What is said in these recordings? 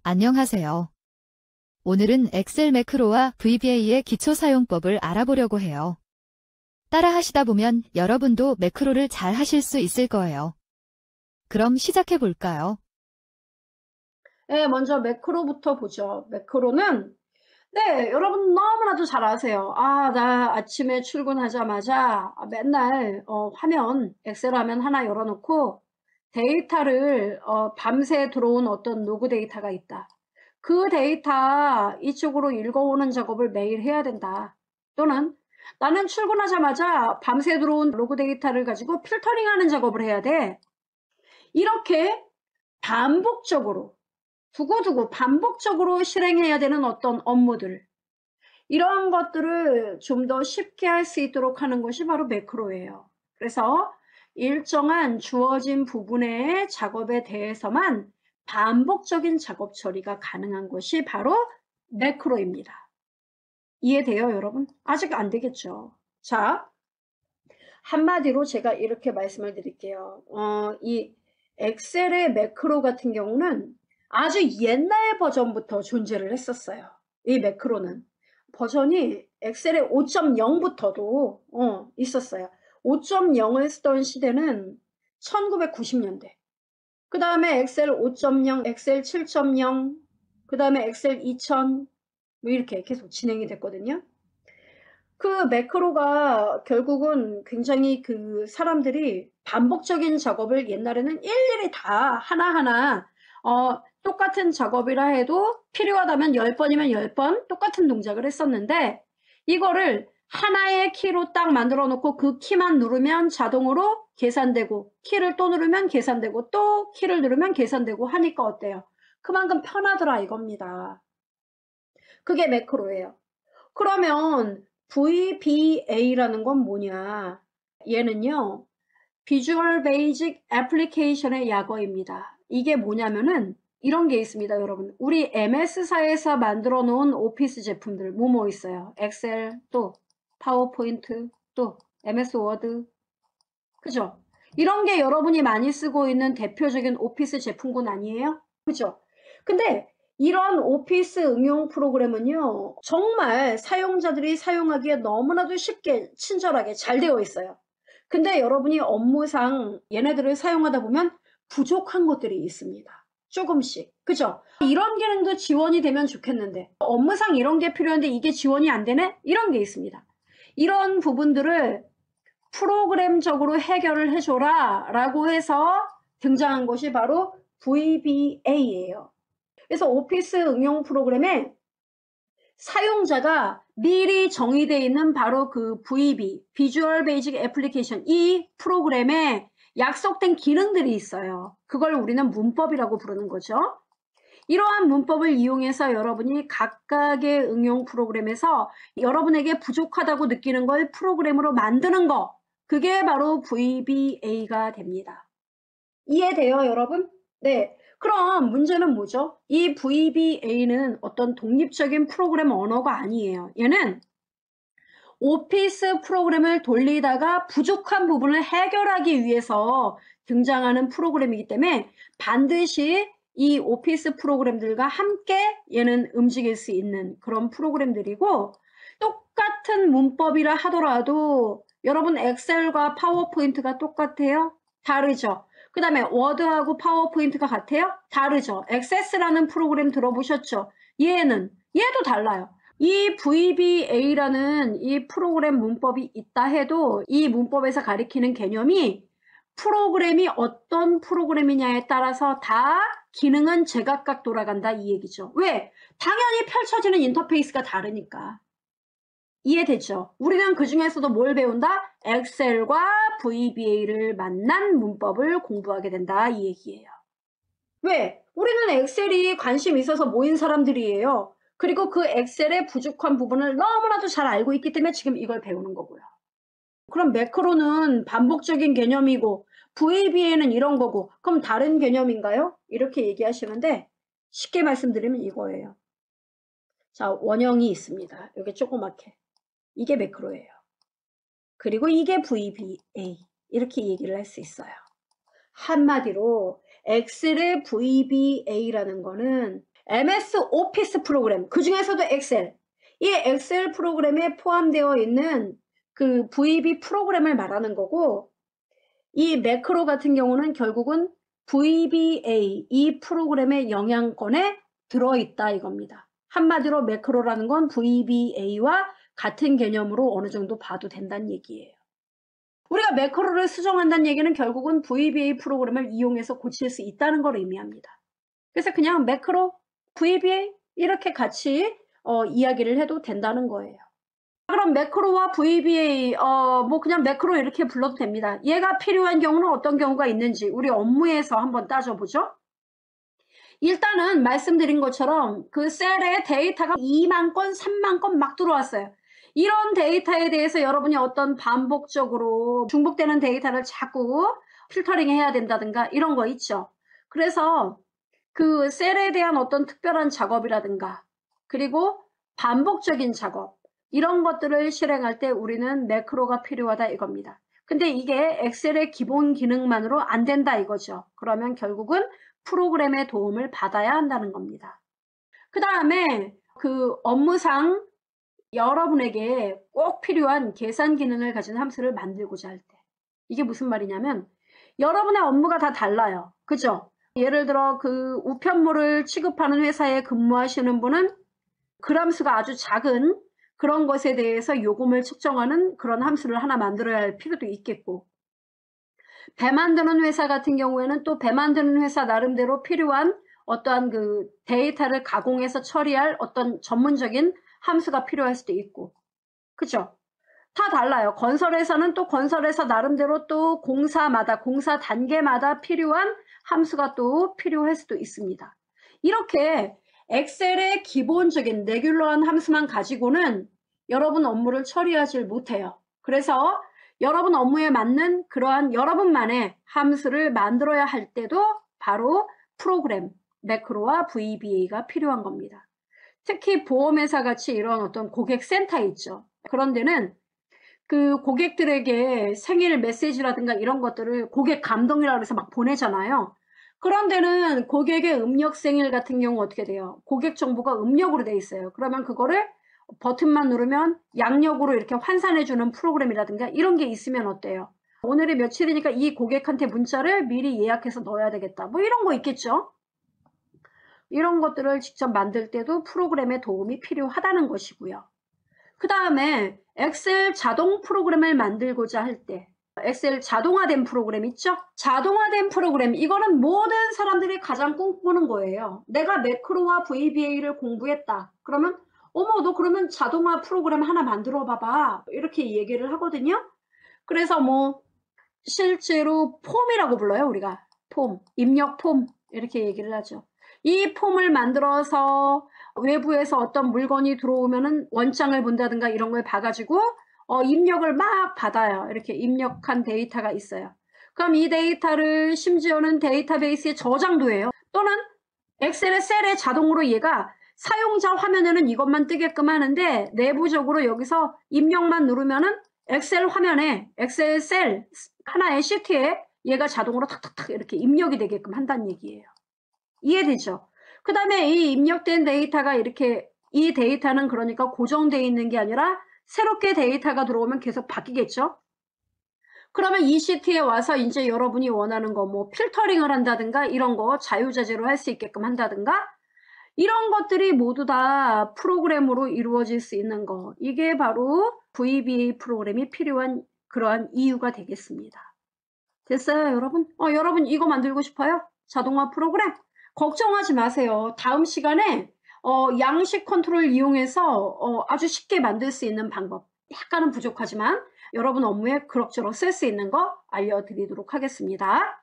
안녕하세요. 오늘은 엑셀 매크로와 VBA의 기초 사용법을 알아보려고 해요. 따라 하시다 보면 여러분도 매크로를 잘 하실 수 있을 거예요. 그럼 시작해 볼까요? 네, 먼저 매크로부터 보죠. 매크로는 여러분 너무나도 잘 아세요. 나 아침에 출근하자마자 맨날 화면, 엑셀 화면 하나 열어놓고 데이터를 밤새 들어온 어떤 로그 데이터가 있다. 그 데이터 이쪽으로 읽어오는 작업을 매일 해야 된다. 또는 나는 출근하자마자 밤새 들어온 로그 데이터를 가지고 필터링하는 작업을 해야 돼. 이렇게 반복적으로 두고두고 반복적으로 실행해야 되는 어떤 업무들, 이런 것들을 좀 더 쉽게 할 수 있도록 하는 것이 바로 매크로예요. 그래서 일정한 주어진 부분의 작업에 대해서만 반복적인 작업 처리가 가능한 것이 바로 매크로입니다. 이해돼요, 여러분? 아직 안 되겠죠? 자, 한마디로 제가 이렇게 말씀을 드릴게요. 이 엑셀의 매크로 같은 경우는 아주 옛날 버전부터 존재를 했었어요. 이 매크로는 버전이 엑셀의 5.0부터도 있었어요. 5.0을 쓰던 시대는 1990년대. 그 다음에 엑셀 5.0, 엑셀 7.0, 그 다음에 엑셀 2000, 뭐 이렇게 계속 진행이 됐거든요. 그 매크로가 결국은 굉장히 그 사람들이 반복적인 작업을 옛날에는 일일이 다 하나하나 똑같은 작업이라 해도 필요하다면 10번이면 10번 똑같은 동작을 했었는데, 이거를 하나의 키로 딱 만들어 놓고 그 키만 누르면 자동으로 계산되고, 키를 또 누르면 계산되고, 또 키를 누르면 계산되고 하니까 어때요? 그만큼 편하더라 이겁니다. 그게 매크로예요. 그러면 VBA라는 건 뭐냐? 얘는요, 비주얼 베이직 애플리케이션의 약어입니다. 이게 뭐냐면은 이런 게 있습니다, 여러분. 우리 MS사에서 만들어 놓은 오피스 제품들 뭐 있어요? 엑셀, 또 파워포인트, 또 MS 워드, 그죠? 이런 게 여러분이 많이 쓰고 있는 대표적인 오피스 제품군 아니에요? 그죠? 근데 이런 오피스 응용 프로그램은요, 정말 사용자들이 사용하기에 너무나도 쉽게 친절하게 잘 되어 있어요. 근데 여러분이 업무상 얘네들을 사용하다 보면 부족한 것들이 있습니다. 조금씩. 그죠? 이런 기능도 지원이 되면 좋겠는데, 업무상 이런 게 필요한데 이게 지원이 안 되네? 이런 게 있습니다. 이런 부분들을 프로그램적으로 해결을 해줘라 라고 해서 등장한 것이 바로 VBA예요. 그래서 오피스 응용 프로그램에 사용자가 미리 정의되어 있는 바로 그 VB, 비주얼 베이직 애플리케이션, 이 프로그램에 약속된 기능들이 있어요. 그걸 우리는 문법이라고 부르는 거죠. 이러한 문법을 이용해서 여러분이 각각의 응용 프로그램에서 여러분에게 부족하다고 느끼는 걸 프로그램으로 만드는 거, 그게 바로 VBA가 됩니다. 이해돼요, 여러분? 네. 그럼 문제는 뭐죠? 이 VBA는 어떤 독립적인 프로그램 언어가 아니에요. 얘는 오피스 프로그램을 돌리다가 부족한 부분을 해결하기 위해서 등장하는 프로그램이기 때문에 반드시 이 오피스 프로그램들과 함께 얘는 움직일 수 있는 그런 프로그램들이고, 똑같은 문법이라 하더라도 여러분 엑셀과 파워포인트가 똑같아요? 다르죠? 그 다음에 워드하고 파워포인트가 같아요? 다르죠? 액세스라는 프로그램 들어보셨죠? 얘도 달라요. 이 VBA라는 이 프로그램 문법이 있다 해도 이 문법에서 가리키는 개념이 프로그램이 어떤 프로그램이냐에 따라서 다 기능은 제각각 돌아간다 이 얘기죠. 왜? 당연히 펼쳐지는 인터페이스가 다르니까. 이해되죠? 우리는 그 중에서도 뭘 배운다? 엑셀과 VBA를 만난 문법을 공부하게 된다 이 얘기예요. 왜? 우리는 엑셀이 관심 있어서 모인 사람들이에요. 그리고 그 엑셀의 부족한 부분을 너무나도 잘 알고 있기 때문에 지금 이걸 배우는 거고요. 그럼 매크로는 반복적인 개념이고 VBA는 이런 거고, 그럼 다른 개념인가요? 이렇게 얘기하시는데 쉽게 말씀드리면 이거예요. 자, 원형이 있습니다. 여기 조그맣게. 이게 매크로예요. 그리고 이게 VBA. 이렇게 얘기를 할 수 있어요. 한마디로 엑셀의 VBA라는 거는 MS 오피스 프로그램, 그 중에서도 엑셀. 이 엑셀 프로그램에 포함되어 있는 그 VB 프로그램을 말하는 거고, 이 매크로 같은 경우는 결국은 VBA, 이 프로그램의 영향권에 들어있다 이겁니다. 한마디로 매크로라는 건 VBA와 같은 개념으로 어느 정도 봐도 된다는 얘기예요. 우리가 매크로를 수정한다는 얘기는 결국은 VBA 프로그램을 이용해서 고칠 수 있다는 걸 의미합니다. 그래서 그냥 매크로, VBA 이렇게 같이 이야기를 해도 된다는 거예요. 그럼 매크로와 VBA 뭐 그냥 매크로 이렇게 불러도 됩니다. 얘가 필요한 경우는 어떤 경우가 있는지 우리 업무에서 한번 따져보죠. 일단은 말씀드린 것처럼 그 셀에 데이터가 2만 건, 3만 건 막 들어왔어요. 이런 데이터에 대해서 여러분이 어떤 반복적으로 중복되는 데이터를 자꾸 필터링 해야 된다든가 이런 거 있죠. 그래서 그 셀에 대한 어떤 특별한 작업이라든가 그리고 반복적인 작업 이런 것들을 실행할 때 우리는 매크로가 필요하다 이겁니다. 근데 이게 엑셀의 기본 기능만으로 안 된다 이거죠. 그러면 결국은 프로그램의 도움을 받아야 한다는 겁니다. 그 다음에 그 업무상 여러분에게 꼭 필요한 계산 기능을 가진 함수를 만들고자 할 때 이게 무슨 말이냐면 여러분의 업무가 다 달라요. 그죠? 예를 들어 그 우편물을 취급하는 회사에 근무하시는 분은 그람수가 아주 작은 그런 것에 대해서 요금을 측정하는 그런 함수를 하나 만들어야 할 필요도 있겠고 배 만드는 회사 같은 경우에는 또 배 만드는 회사 나름대로 필요한 어떠한 그 데이터를 가공해서 처리할 어떤 전문적인 함수가 필요할 수도 있고 그죠? 다 달라요. 건설회사는 또 건설회사 나름대로 또 공사마다 공사 단계마다 필요한 함수가 또 필요할 수도 있습니다. 이렇게 엑셀의 기본적인 레귤러한 함수만 가지고는 여러분 업무를 처리하지 못해요. 그래서 여러분 업무에 맞는 그러한 여러분만의 함수를 만들어야 할 때도 바로 프로그램, 매크로와 VBA가 필요한 겁니다. 특히 보험회사 같이 이런 어떤 고객센터 있죠. 그런 데는 그 고객들에게 생일 메시지라든가 이런 것들을 고객 감동이라고 해서 막 보내잖아요. 그런 데는 고객의 음력 생일 같은 경우 어떻게 돼요? 고객 정보가 음력으로 돼 있어요. 그러면 그거를 버튼만 누르면 양력으로 이렇게 환산해주는 프로그램이라든가 이런 게 있으면 어때요? 오늘이 며칠이니까 이 고객한테 문자를 미리 예약해서 넣어야 되겠다. 뭐 이런 거 있겠죠? 이런 것들을 직접 만들 때도 프로그램의 도움이 필요하다는 것이고요. 그 다음에 엑셀 자동 프로그램을 만들고자 할 때 엑셀 자동화된 프로그램 있죠? 자동화된 프로그램 이거는 모든 사람들이 가장 꿈꾸는 거예요. 내가 매크로와 VBA를 공부했다. 그러면 어머 너 그러면 자동화 프로그램 하나 만들어 봐봐. 이렇게 얘기를 하거든요. 그래서 뭐 실제로 폼이라고 불러요. 우리가 폼, 입력 폼 이렇게 얘기를 하죠. 이 폼을 만들어서 외부에서 어떤 물건이 들어오면은 원장을 본다든가 이런 걸 봐가지고 입력을 막 받아요. 이렇게 입력한 데이터가 있어요. 그럼 이 데이터를 심지어는 데이터베이스에 저장도 해요. 또는 엑셀의 셀에 자동으로 얘가 사용자 화면에는 이것만 뜨게끔 하는데 내부적으로 여기서 입력만 누르면은 엑셀 화면에 엑셀 셀 하나의 시트에 얘가 자동으로 탁탁탁 이렇게 입력이 되게끔 한다는 얘기예요. 이해되죠? 그 다음에 이 입력된 데이터가 이렇게 이 데이터는 그러니까 고정되어 있는 게 아니라 새롭게 데이터가 들어오면 계속 바뀌겠죠? 그러면 이 시트에 와서 이제 여러분이 원하는 거 뭐 필터링을 한다든가 이런 거 자유자재로 할 수 있게끔 한다든가 이런 것들이 모두 다 프로그램으로 이루어질 수 있는 거 이게 바로 VBA 프로그램이 필요한 그러한 이유가 되겠습니다. 됐어요 여러분? 여러분 이거 만들고 싶어요? 자동화 프로그램? 걱정하지 마세요. 다음 시간에 양식 컨트롤 이용해서 아주 쉽게 만들 수 있는 방법 약간은 부족하지만 여러분 업무에 그럭저럭 쓸 수 있는 거 알려드리도록 하겠습니다.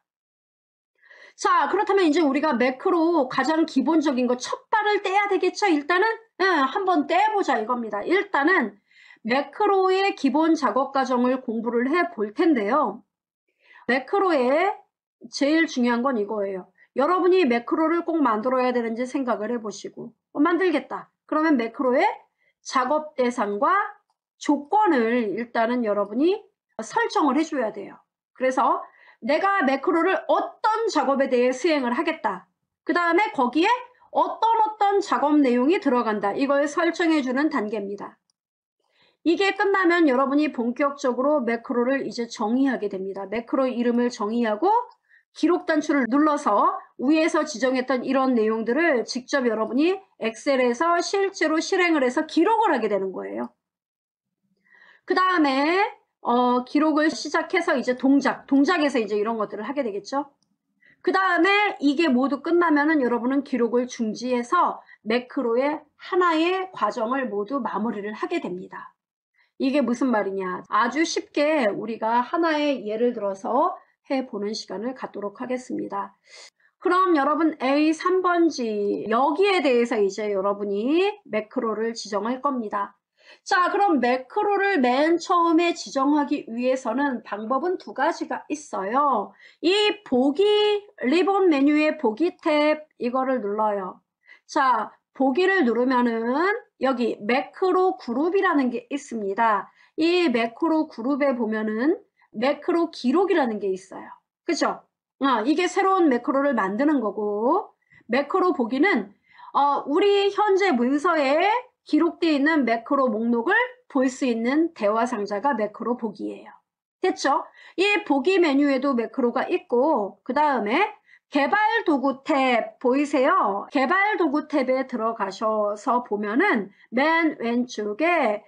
자 그렇다면 이제 우리가 매크로 가장 기본적인 거 첫 발을 떼야 되겠죠. 일단은 한번 떼보자 이겁니다. 일단은 매크로의 기본 작업 과정을 공부를 해 볼 텐데요. 매크로의 제일 중요한 건 이거예요. 여러분이 매크로를 꼭 만들어야 되는지 생각을 해보시고 만들겠다. 그러면 매크로의 작업 대상과 조건을 일단은 여러분이 설정을 해줘야 돼요. 그래서 내가 매크로를 어떤 작업에 대해 수행을 하겠다. 그 다음에 거기에 어떤 작업 내용이 들어간다. 이걸 설정해주는 단계입니다. 이게 끝나면 여러분이 본격적으로 매크로를 이제 정의하게 됩니다. 매크로 이름을 정의하고 기록 단추를 눌러서 위에서 지정했던 이런 내용들을 직접 여러분이 엑셀에서 실제로 실행을 해서 기록을 하게 되는 거예요. 그 다음에 기록을 시작해서 이제 동작에서 이제 이런 것들을 하게 되겠죠. 그 다음에 이게 모두 끝나면은 여러분은 기록을 중지해서 매크로의 하나의 과정을 모두 마무리를 하게 됩니다. 이게 무슨 말이냐. 아주 쉽게 우리가 하나의 예를 들어서 해보는 시간을 갖도록 하겠습니다. 그럼 여러분 A3번지 여기에 대해서 이제 여러분이 매크로를 지정할 겁니다. 자, 그럼 매크로를 맨 처음에 지정하기 위해서는 방법은 두 가지가 있어요. 이 보기 리본 메뉴의 보기 탭 이거를 눌러요. 자, 보기를 누르면은 여기 매크로 그룹이라는 게 있습니다. 이 매크로 그룹에 보면은 매크로 기록이라는 게 있어요. 그죠? 이게 새로운 매크로를 만드는 거고, 매크로 보기는 우리 현재 문서에 기록되어 있는 매크로 목록을 볼 수 있는 대화 상자가 매크로 보기예요. 됐죠? 이 보기 메뉴에도 매크로가 있고, 그 다음에 개발 도구 탭 보이세요? 개발 도구 탭에 들어가셔서 보면은 맨 왼쪽에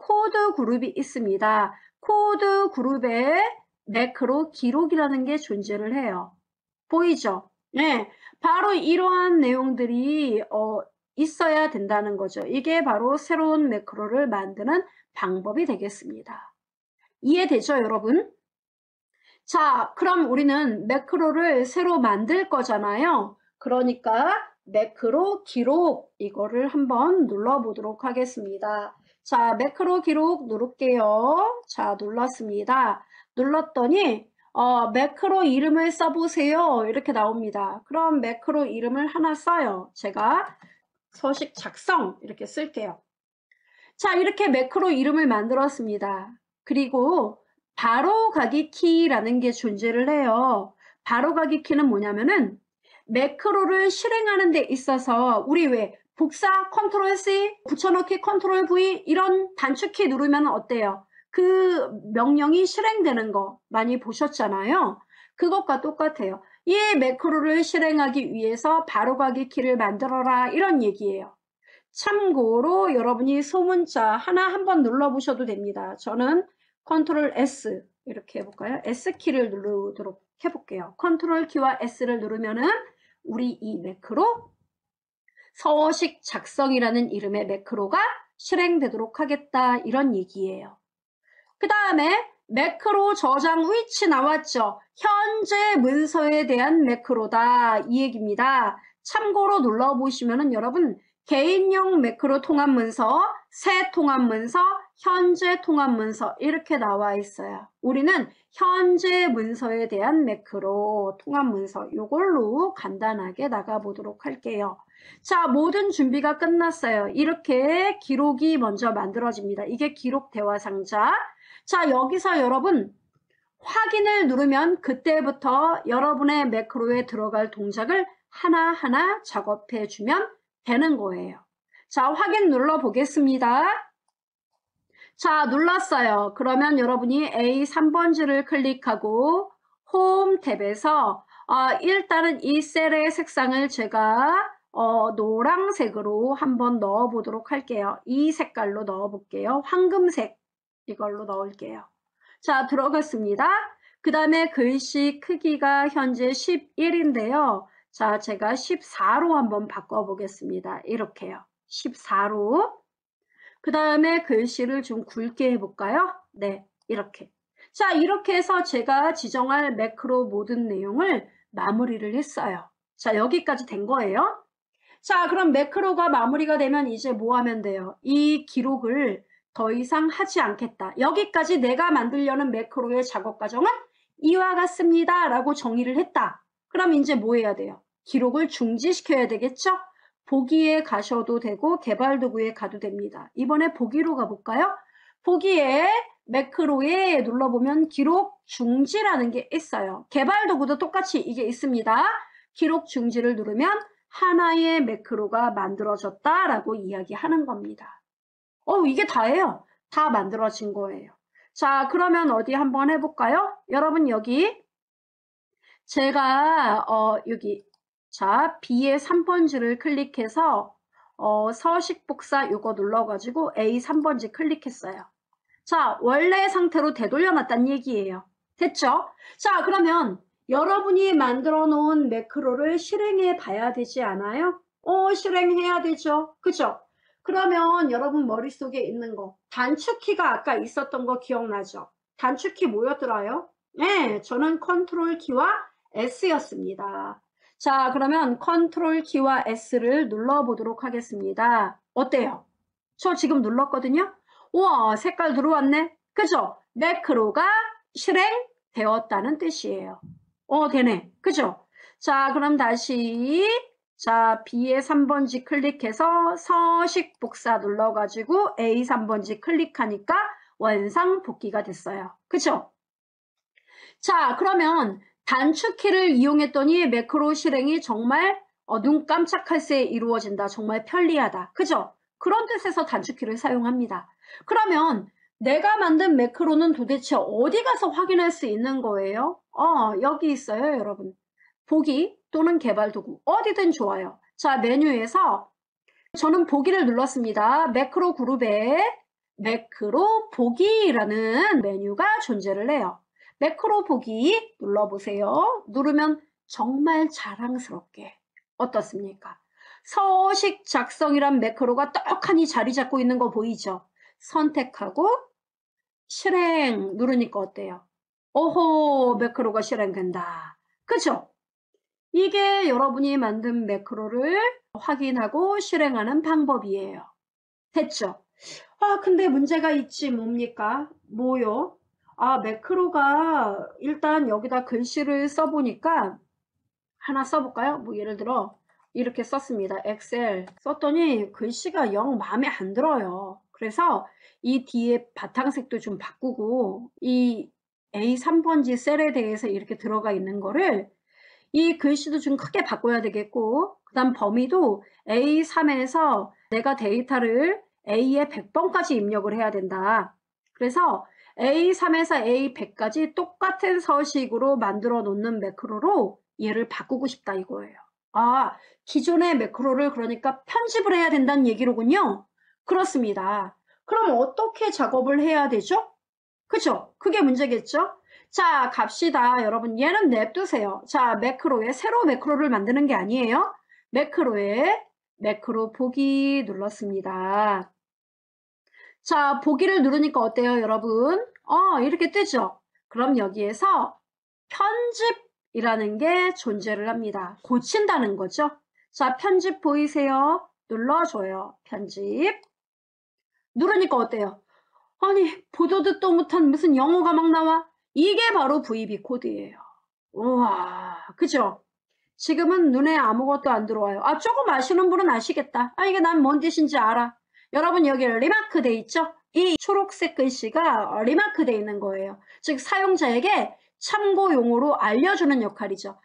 코드 그룹이 있습니다. 코드 그룹에 매크로 기록이라는 게 존재를 해요. 보이죠? 네, 바로 이러한 내용들이 있어야 된다는 거죠. 이게 바로 새로운 매크로를 만드는 방법이 되겠습니다. 이해되죠, 여러분? 자, 그럼 우리는 매크로를 새로 만들 거잖아요. 그러니까 매크로 기록 이거를 한번 눌러보도록 하겠습니다. 자, 매크로 기록 누를게요. 자, 눌렀습니다. 눌렀더니 매크로 이름을 써보세요. 이렇게 나옵니다. 그럼 매크로 이름을 하나 써요. 제가 서식 작성 이렇게 쓸게요. 자, 이렇게 매크로 이름을 만들었습니다. 그리고 바로가기 키라는 게 존재를 해요. 바로가기 키는 뭐냐면은 매크로를 실행하는 데 있어서 우리 왜 복사 컨트롤 C, 붙여넣기 컨트롤 V 이런 단축키 누르면 어때요? 그 명령이 실행되는 거 많이 보셨잖아요. 그것과 똑같아요. 이 매크로를 실행하기 위해서 바로가기 키를 만들어라 이런 얘기예요. 참고로 여러분이 소문자 하나 한번 눌러보셔도 됩니다. 저는 컨트롤 S 이렇게 해볼까요? S키를 누르도록 해볼게요. 컨트롤 키와 S를 누르면은 우리 이 매크로 서식 작성이라는 이름의 매크로가 실행되도록 하겠다 이런 얘기예요. 그 다음에 매크로 저장 위치 나왔죠. 현재 문서에 대한 매크로다 이 얘기입니다. 참고로 눌러보시면은 여러분 개인용 매크로 통합 문서, 새 통합 문서, 현재 통합 문서 이렇게 나와 있어요. 우리는 현재 문서에 대한 매크로 통합 문서 이걸로 간단하게 나가보도록 할게요. 자, 모든 준비가 끝났어요. 이렇게 기록이 먼저 만들어집니다. 이게 기록 대화 상자. 자, 여기서 여러분 확인을 누르면 그때부터 여러분의 매크로에 들어갈 동작을 하나하나 작업해주면 되는 거예요. 자, 확인 눌러보겠습니다. 자, 눌렀어요. 그러면 여러분이 A3번지를 클릭하고 홈 탭에서 일단은 이 셀의 색상을 제가 노란색으로 한번 넣어보도록 할게요. 이 색깔로 넣어볼게요. 황금색 이걸로 넣을게요. 자, 들어갔습니다. 그 다음에 글씨 크기가 현재 11인데요. 자, 제가 14로 한번 바꿔보겠습니다. 이렇게요. 14로. 그 다음에 글씨를 좀 굵게 해볼까요? 네, 이렇게. 자, 이렇게 해서 제가 지정할 매크로 모든 내용을 마무리를 했어요. 자, 여기까지 된 거예요. 자, 그럼 매크로가 마무리가 되면 이제 뭐 하면 돼요? 이 기록을 더 이상 하지 않겠다. 여기까지 내가 만들려는 매크로의 작업 과정은 이와 같습니다. 라고 정의를 했다. 그럼 이제 뭐 해야 돼요? 기록을 중지시켜야 되겠죠? 보기에 가셔도 되고 개발 도구에 가도 됩니다. 이번에 보기로 가볼까요? 보기에 매크로에 눌러보면 기록 중지라는 게 있어요. 개발 도구도 똑같이 이게 있습니다. 기록 중지를 누르면 하나의 매크로가 만들어졌다라고 이야기하는 겁니다. 이게 다예요. 다 만들어진 거예요. 자, 그러면 어디 한번 해볼까요? 여러분 여기 제가 여기 자 B의 3번지를 클릭해서 서식 복사 요거 눌러가지고 A 3번지 클릭했어요. 자, 원래 상태로 되돌려놨다는 얘기예요. 됐죠? 자, 그러면 여러분이 만들어 놓은 매크로를 실행해 봐야 되지 않아요? 실행해야 되죠. 그죠? 그러면 여러분 머릿속에 있는 거 단축키가 아까 있었던 거 기억나죠? 단축키 뭐였더라요? 네, 저는 컨트롤 키와 S였습니다. 자, 그러면 컨트롤 키와 S를 눌러보도록 하겠습니다. 어때요? 저 지금 눌렀거든요? 우와, 색깔 들어왔네? 그죠? 매크로가 실행되었다는 뜻이에요. 되네. 그죠? 자, 그럼 다시 자, B의 3번지 클릭해서 서식 복사 눌러가지고 A 3번지 클릭하니까 원상 복귀가 됐어요. 그죠? 자, 그러면 단축키를 이용했더니 매크로 실행이 정말 눈 깜짝할 새에 이루어진다. 정말 편리하다. 그죠? 그런 뜻에서 단축키를 사용합니다. 그러면 내가 만든 매크로는 도대체 어디 가서 확인할 수 있는 거예요? 여기 있어요, 여러분. 보기 또는 개발 도구 어디든 좋아요. 자, 메뉴에서 저는 보기를 눌렀습니다. 매크로 그룹에 매크로 보기라는 메뉴가 존재를 해요. 매크로 보기 눌러보세요. 누르면 정말 자랑스럽게 어떻습니까? 서식 작성이란 매크로가 떡하니 자리 잡고 있는 거 보이죠? 선택하고 실행 누르니까 어때요? 오호, 매크로가 실행된다. 그죠? 이게 여러분이 만든 매크로를 확인하고 실행하는 방법이에요. 됐죠? 근데 문제가 있지. 뭡니까? 뭐요? 매크로가 일단 여기다 글씨를 써보니까 하나 써볼까요? 뭐 예를 들어 이렇게 썼습니다. 엑셀 썼더니 글씨가 영 마음에 안 들어요. 그래서 이 뒤에 바탕색도 좀 바꾸고 이 A 3번지 셀에 대해서 이렇게 들어가 있는 거를 이 글씨도 좀 크게 바꿔야 되겠고 그 다음 범위도 A3에서 내가 데이터를 A에 100번까지 입력을 해야 된다. 그래서 A3에서 A100까지 똑같은 서식으로 만들어 놓는 매크로로 얘를 바꾸고 싶다 이거예요. 기존의 매크로를 그러니까 편집을 해야 된다는 얘기로군요. 그렇습니다. 그럼 어떻게 작업을 해야 되죠? 그죠? 그게 문제겠죠? 자, 갑시다. 여러분, 얘는 냅두세요. 자, 매크로에 새로 매크로를 만드는 게 아니에요. 매크로에 매크로 보기 눌렀습니다. 자, 보기를 누르니까 어때요, 여러분? 이렇게 뜨죠? 그럼 여기에서 편집이라는 게 존재를 합니다. 고친다는 거죠. 자, 편집 보이세요? 눌러줘요. 편집. 누르니까 어때요? 아니, 보도 듣도 못한 무슨 영어가 막 나와? 이게 바로 VB 코드예요. 우와, 그죠? 지금은 눈에 아무것도 안 들어와요. 조금 아시는 분은 아시겠다. 이게 난 뭔 뜻인지 알아. 여러분 여기 리마크 돼 있죠? 이 초록색 글씨가 리마크 돼 있는 거예요. 즉 사용자에게 참고용으로 알려주는 역할이죠.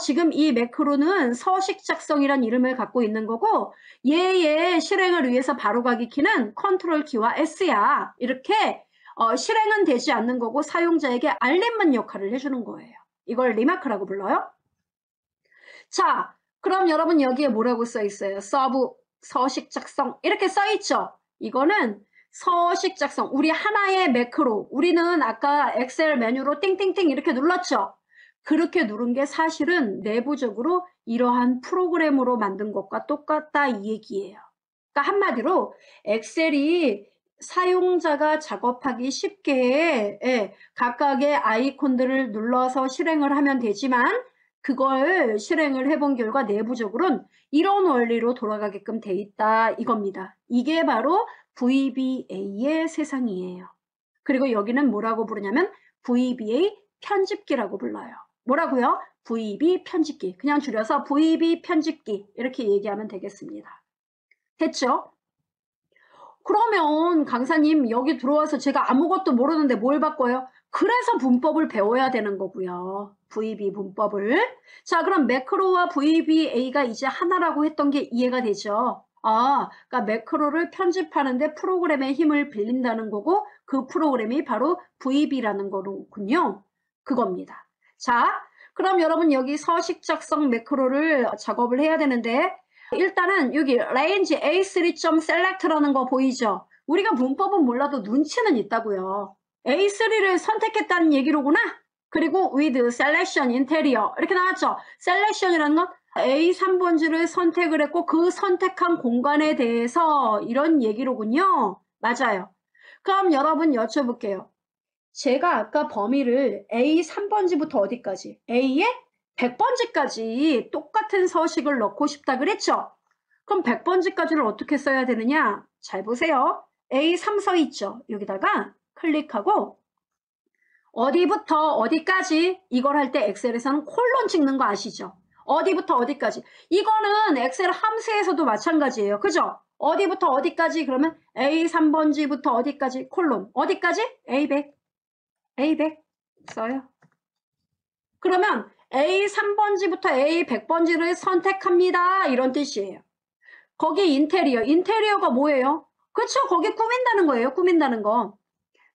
지금 이 매크로는 서식 작성이란 이름을 갖고 있는 거고 얘의 실행을 위해서 바로가기 키는 컨트롤 키와 S야. 이렇게 실행은 되지 않는 거고 사용자에게 알림만 역할을 해주는 거예요. 이걸 리마크라고 불러요. 자, 그럼 여러분 여기에 뭐라고 써 있어요? 서브, 서식 작성 이렇게 써 있죠? 이거는 서식 작성, 우리 하나의 매크로, 우리는 아까 엑셀 메뉴로 띵띵띵 이렇게 눌렀죠? 그렇게 누른 게 사실은 내부적으로 이러한 프로그램으로 만든 것과 똑같다 이 얘기예요. 그러니까 한마디로 엑셀이 사용자가 작업하기 쉽게 각각의 아이콘들을 눌러서 실행을 하면 되지만 그걸 실행을 해본 결과 내부적으로는 이런 원리로 돌아가게끔 돼 있다 이겁니다. 이게 바로 VBA의 세상이에요. 그리고 여기는 뭐라고 부르냐면 VBA 편집기라고 불러요. 뭐라고요? VB 편집기. 그냥 줄여서 VB 편집기 이렇게 얘기하면 되겠습니다. 됐죠? 그러면 강사님 여기 들어와서 제가 아무것도 모르는데 뭘 바꿔요? 그래서 문법을 배워야 되는 거고요. VB 문법을. 자, 그럼 매크로와 VBA가 이제 하나라고 했던 게 이해가 되죠? 그러니까 매크로를 편집하는데 프로그램의 힘을 빌린다는 거고 그 프로그램이 바로 VB라는 거로군요. 그겁니다. 자, 그럼 여러분 여기 서식 작성 매크로를 작업을 해야 되는데 일단은 여기 range A3.select라는 거 보이죠? 우리가 문법은 몰라도 눈치는 있다고요. A3를 선택했다는 얘기로구나. 그리고 with selection interior 이렇게 나왔죠. selection이라는 건 A3번지를 선택을 했고 그 선택한 공간에 대해서 이런 얘기로군요. 맞아요. 그럼 여러분 여쭤볼게요. 제가 아까 범위를 A3번지부터 어디까지? A의 100번지까지 똑같은 서식을 넣고 싶다 그랬죠? 그럼 100번지까지를 어떻게 써야 되느냐? 잘 보세요. A3 서 있죠? 여기다가 클릭하고 어디부터 어디까지 이걸 할 때 엑셀에서는 콜론 찍는 거 아시죠? 어디부터 어디까지. 이거는 엑셀 함수에서도 마찬가지예요. 그죠? 어디부터 어디까지 그러면 A3번지부터 어디까지 콜론. 어디까지? A100. A100 써요. 그러면 A3번지부터 A100번지를 선택합니다. 이런 뜻이에요. 거기 인테리어. 인테리어가 뭐예요? 그렇죠. 거기 꾸민다는 거예요. 꾸민다는 거.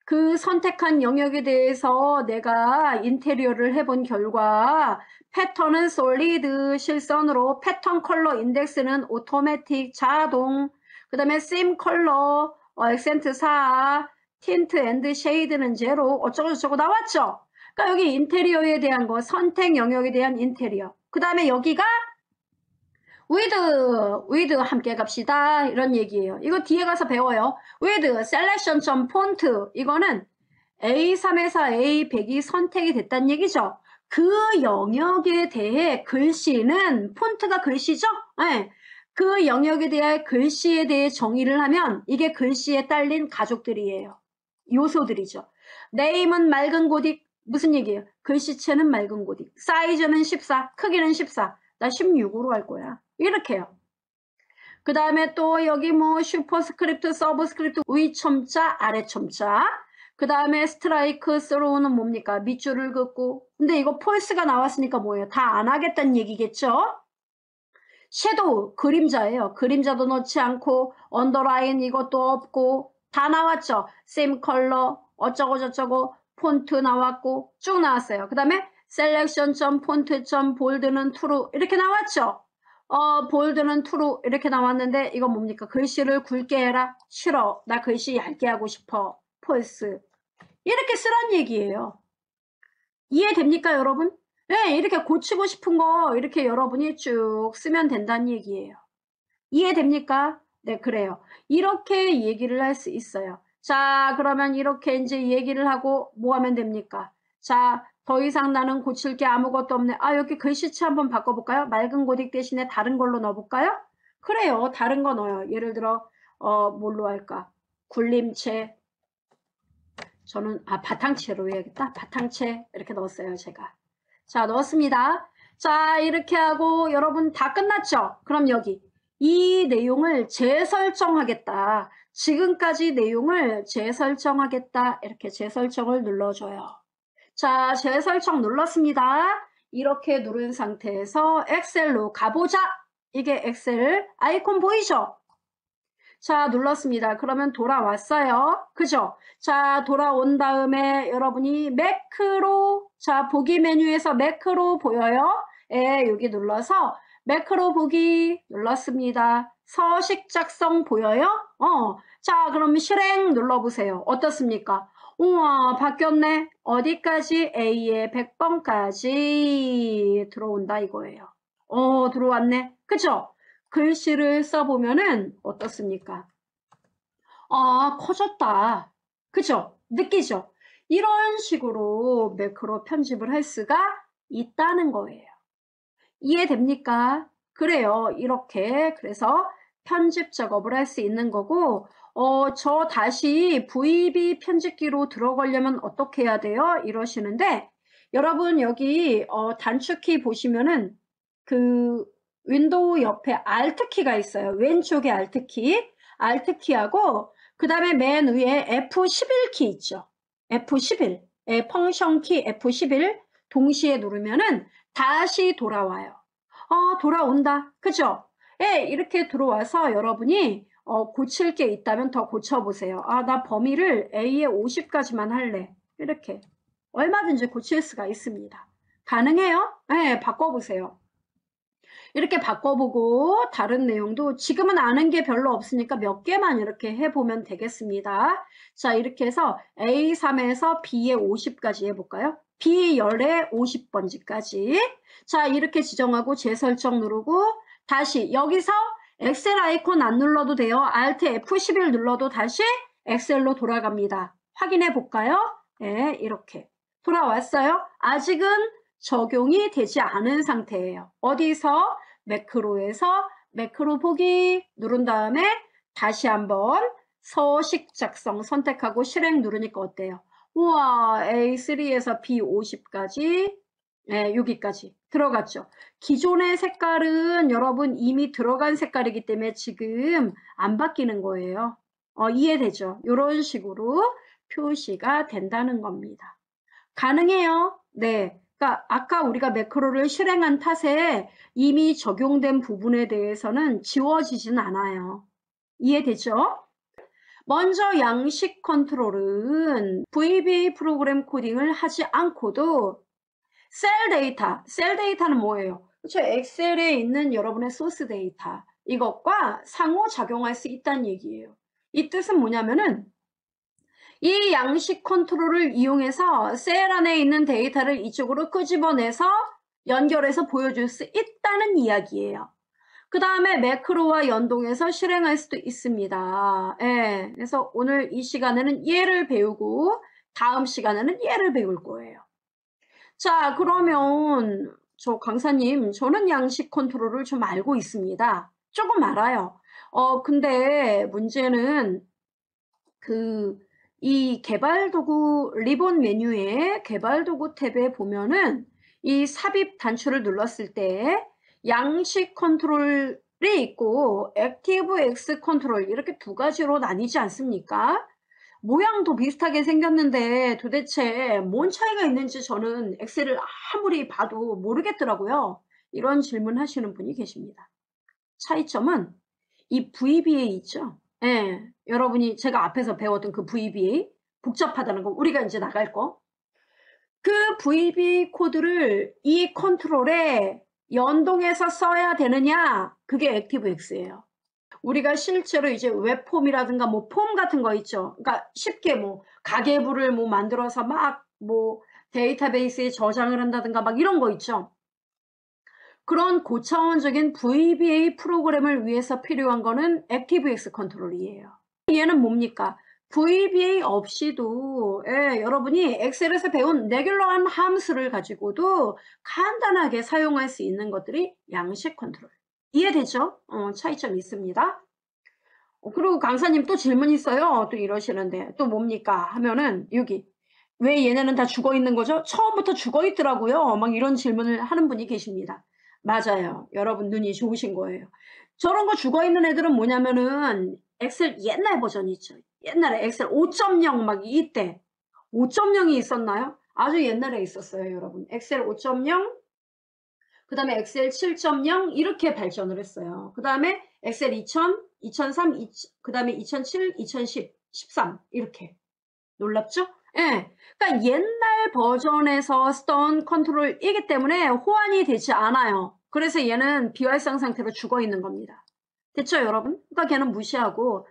그 선택한 영역에 대해서 내가 인테리어를 해본 결과 패턴은 솔리드 실선으로 패턴 컬러 인덱스는 오토매틱 자동 그 다음에 심 컬러 액센트 4 틴트 앤드 쉐이드는 제로 어쩌고저쩌고 나왔죠. 그러니까 여기 인테리어에 대한 거 선택 영역에 대한 인테리어 그 다음에 여기가 with 함께 갑시다 이런 얘기예요. 이거 뒤에 가서 배워요. with selection.font 이거는 A3에서 A100이 선택이 됐다는 얘기죠. 그 영역에 대해 글씨는 폰트가 글씨죠? 네. 그 영역에 대해 글씨에 대해 정의를 하면 이게 글씨에 딸린 가족들이에요. 요소들이죠. name은 맑은 고딕 무슨 얘기예요? 글씨체는 맑은 고딕 사이즈는 14 크기는 14 나 16으로 할 거야. 이렇게요. 그 다음에 또 여기 뭐 슈퍼스크립트, 서브스크립트 위 첨자, 아래 첨자. 그 다음에 스트라이크, 스로우는 뭡니까? 밑줄을 긋고. 근데 이거 폴스가 나왔으니까 뭐예요? 다 안 하겠다는 얘기겠죠? 섀도우, 그림자예요. 그림자도 넣지 않고 언더라인 이것도 없고 다 나왔죠? 셈 컬러, 어쩌고저쩌고 폰트 나왔고 쭉 나왔어요. 그 다음에 selection.font.bold는 true 이렇게 나왔죠? 볼드는 true 이렇게 나왔는데 이건 뭡니까? 글씨를 굵게 해라. 싫어. 나 글씨 얇게 하고 싶어. false. 이렇게 쓰란 얘기예요. 이해됩니까 여러분? 네, 이렇게 고치고 싶은 거 이렇게 여러분이 쭉 쓰면 된다는 얘기예요. 이해됩니까? 네, 그래요. 이렇게 얘기를 할 수 있어요. 자, 그러면 이렇게 이제 얘기를 하고 뭐 하면 됩니까? 자, 더 이상 나는 고칠 게 아무것도 없네. 여기 글씨체 한번 바꿔볼까요? 맑은 고딕 대신에 다른 걸로 넣어볼까요? 그래요. 다른 거 넣어요. 예를 들어, 뭘로 할까? 굴림체. 저는, 바탕체로 해야겠다. 바탕체. 이렇게 넣었어요, 제가. 자, 넣었습니다. 자, 이렇게 하고 여러분 다 끝났죠? 그럼 여기. 이 내용을 재설정하겠다. 지금까지 내용을 재설정하겠다. 이렇게 재설정을 눌러줘요. 자, 재설정 눌렀습니다. 이렇게 누른 상태에서 엑셀로 가보자. 이게 엑셀 아이콘 보이죠? 자, 눌렀습니다. 그러면 돌아왔어요. 그죠? 자, 돌아온 다음에 여러분이 매크로, 자, 보기 메뉴에서 매크로 보여요? 예, 여기 눌러서 매크로 보기 눌렀습니다. 서식 작성 보여요? 자, 그럼 실행 눌러보세요. 어떻습니까? 우와, 바뀌었네. 어디까지? A의 100번까지 들어온다 이거예요. 들어왔네. 그쵸? 글씨를 써보면은 어떻습니까? 커졌다. 그쵸? 느끼죠? 이런 식으로 매크로 편집을 할 수가 있다는 거예요. 이해됩니까? 그래요. 이렇게 그래서 편집 작업을 할 수 있는 거고 저 다시 VB 편집기로 들어가려면 어떻게 해야 돼요? 이러시는데 여러분 여기 단축키 보시면은 그 윈도우 옆에 Alt키가 있어요. 왼쪽에 Alt키, Alt키하고 그 다음에 맨 위에 F11키 있죠. F11, 펑션키 F11 동시에 누르면은 다시 돌아와요. 돌아온다. 그죠? 예, 이렇게 들어와서 여러분이 고칠 게 있다면 더 고쳐보세요. 나 범위를 A에 50까지만 할래. 이렇게 얼마든지 고칠 수가 있습니다. 가능해요? 네, 바꿔보세요. 이렇게 바꿔보고 다른 내용도 지금은 아는 게 별로 없으니까 몇 개만 이렇게 해보면 되겠습니다. 자, 이렇게 해서 A3에서 B에 50까지 해볼까요? B열에 50번지까지. 자, 이렇게 지정하고 재설정 누르고 다시 여기서 엑셀 아이콘 안 눌러도 돼요. Alt F11 눌러도 다시 엑셀로 돌아갑니다. 확인해 볼까요? 네, 이렇게 돌아왔어요. 아직은 적용이 되지 않은 상태예요. 어디서? 매크로에서 매크로 보기 누른 다음에 다시 한번 서식 작성 선택하고 실행 누르니까 어때요? 우와, A3에서 B50까지 네, 여기까지 들어갔죠. 기존의 색깔은 여러분 이미 들어간 색깔이기 때문에 지금 안 바뀌는 거예요. 이해되죠? 이런 식으로 표시가 된다는 겁니다. 가능해요. 네. 그러니까 아까 우리가 매크로를 실행한 탓에 이미 적용된 부분에 대해서는 지워지진 않아요. 이해되죠? 먼저 양식 컨트롤은 VBA 프로그램 코딩을 하지 않고도 셀 데이터는 뭐예요? 그렇죠? 엑셀에 있는 여러분의 소스 데이터 이것과 상호작용할 수 있다는 얘기예요. 이 뜻은 뭐냐면은 이 양식 컨트롤을 이용해서 셀 안에 있는 데이터를 이쪽으로 끄집어내서 연결해서 보여줄 수 있다는 이야기예요. 그 다음에 매크로와 연동해서 실행할 수도 있습니다. 예, 그래서 오늘 이 시간에는 얘를 배우고 다음 시간에는 얘를 배울 거예요. 자, 그러면 저 강사님, 저는 양식 컨트롤을 좀 알고 있습니다. 조금 알아요. 근데 문제는 이 개발도구 리본 메뉴에 개발도구 탭에 보면은 이 삽입 단추를 눌렀을 때 양식 컨트롤이 있고 액티브 X 컨트롤 이렇게 두 가지로 나뉘지 않습니까? 모양도 비슷하게 생겼는데 도대체 뭔 차이가 있는지 저는 엑셀을 아무리 봐도 모르겠더라고요. 이런 질문 하시는 분이 계십니다. 차이점은 이 VBA 있죠? 예, 여러분이 제가 앞에서 배웠던 그 VBA 복잡하다는 거 우리가 이제 나갈 거. 그 VBA 코드를 이 컨트롤에 연동해서 써야 되느냐? 그게 액티브엑스예요. 우리가 실제로 이제 웹폼이라든가 뭐 폼 같은 거 있죠. 그러니까 쉽게 뭐 가계부를 뭐 만들어서 막 뭐 데이터베이스에 저장을 한다든가 막 이런 거 있죠. 그런 고차원적인 VBA 프로그램을 위해서 필요한 거는 액티브엑스 컨트롤이에요. 얘는 뭡니까? VBA 없이도 여러분이 엑셀에서 배운 레귤러한 함수를 가지고도 간단하게 사용할 수 있는 것들이 양식 컨트롤. 이해되죠? 차이점이 있습니다. 그리고 강사님 또 질문 있어요. 또 이러시는데 또 뭡니까? 하면은 여기 왜 얘네는 다 죽어 있는 거죠? 처음부터 죽어 있더라고요. 막 이런 질문을 하는 분이 계십니다. 맞아요. 여러분 눈이 좋으신 거예요. 저런 거 죽어 있는 애들은 뭐냐면은 엑셀 옛날 버전 있죠. 옛날에 엑셀 5.0 막 이때 5.0이 있었나요? 아주 옛날에 있었어요, 여러분. 엑셀 5.0 그 다음에 엑셀 7.0 이렇게 발전을 했어요. 그 다음에 엑셀 2000, 2003, 그 다음에 2007, 2010, 13 이렇게. 놀랍죠? 예. 그러니까 옛날 버전에서 쓰던 컨트롤이기 때문에 호환이 되지 않아요. 그래서 얘는 비활성 상태로 죽어 있는 겁니다. 됐죠, 여러분? 그러니까 걔는 무시하고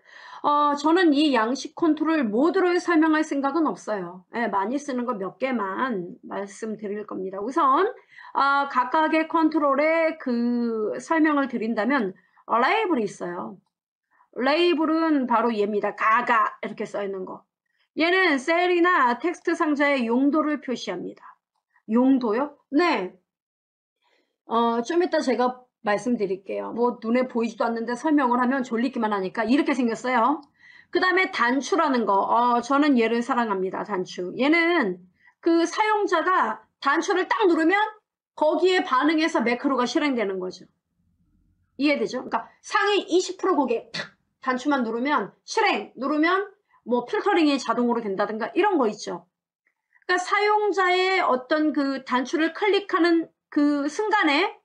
저는 이 양식 컨트롤 모두를 설명할 생각은 없어요. 예, 많이 쓰는 거 몇 개만 말씀드릴 겁니다. 우선 각각의 컨트롤의 그 설명을 드린다면 레이블이 있어요. 레이블은 바로 얘입니다. 가가 이렇게 써 있는 거. 얘는 셀이나 텍스트 상자의 용도를 표시합니다. 용도요? 네. 좀 이따 제가 말씀드릴게요. 뭐 눈에 보이지도 않는데 설명을 하면 졸리기만 하니까 이렇게 생겼어요. 그 다음에 단추라는 거. 저는 얘를 사랑합니다. 단추. 얘는 그 사용자가 단추를 딱 누르면 거기에 반응해서 매크로가 실행되는 거죠. 이해되죠? 그러니까 상위 20% 거기에 탁 단추만 누르면 실행 누르면 뭐 필터링이 자동으로 된다든가 이런 거 있죠. 그러니까 사용자의 어떤 그 단추를 클릭하는 그 순간에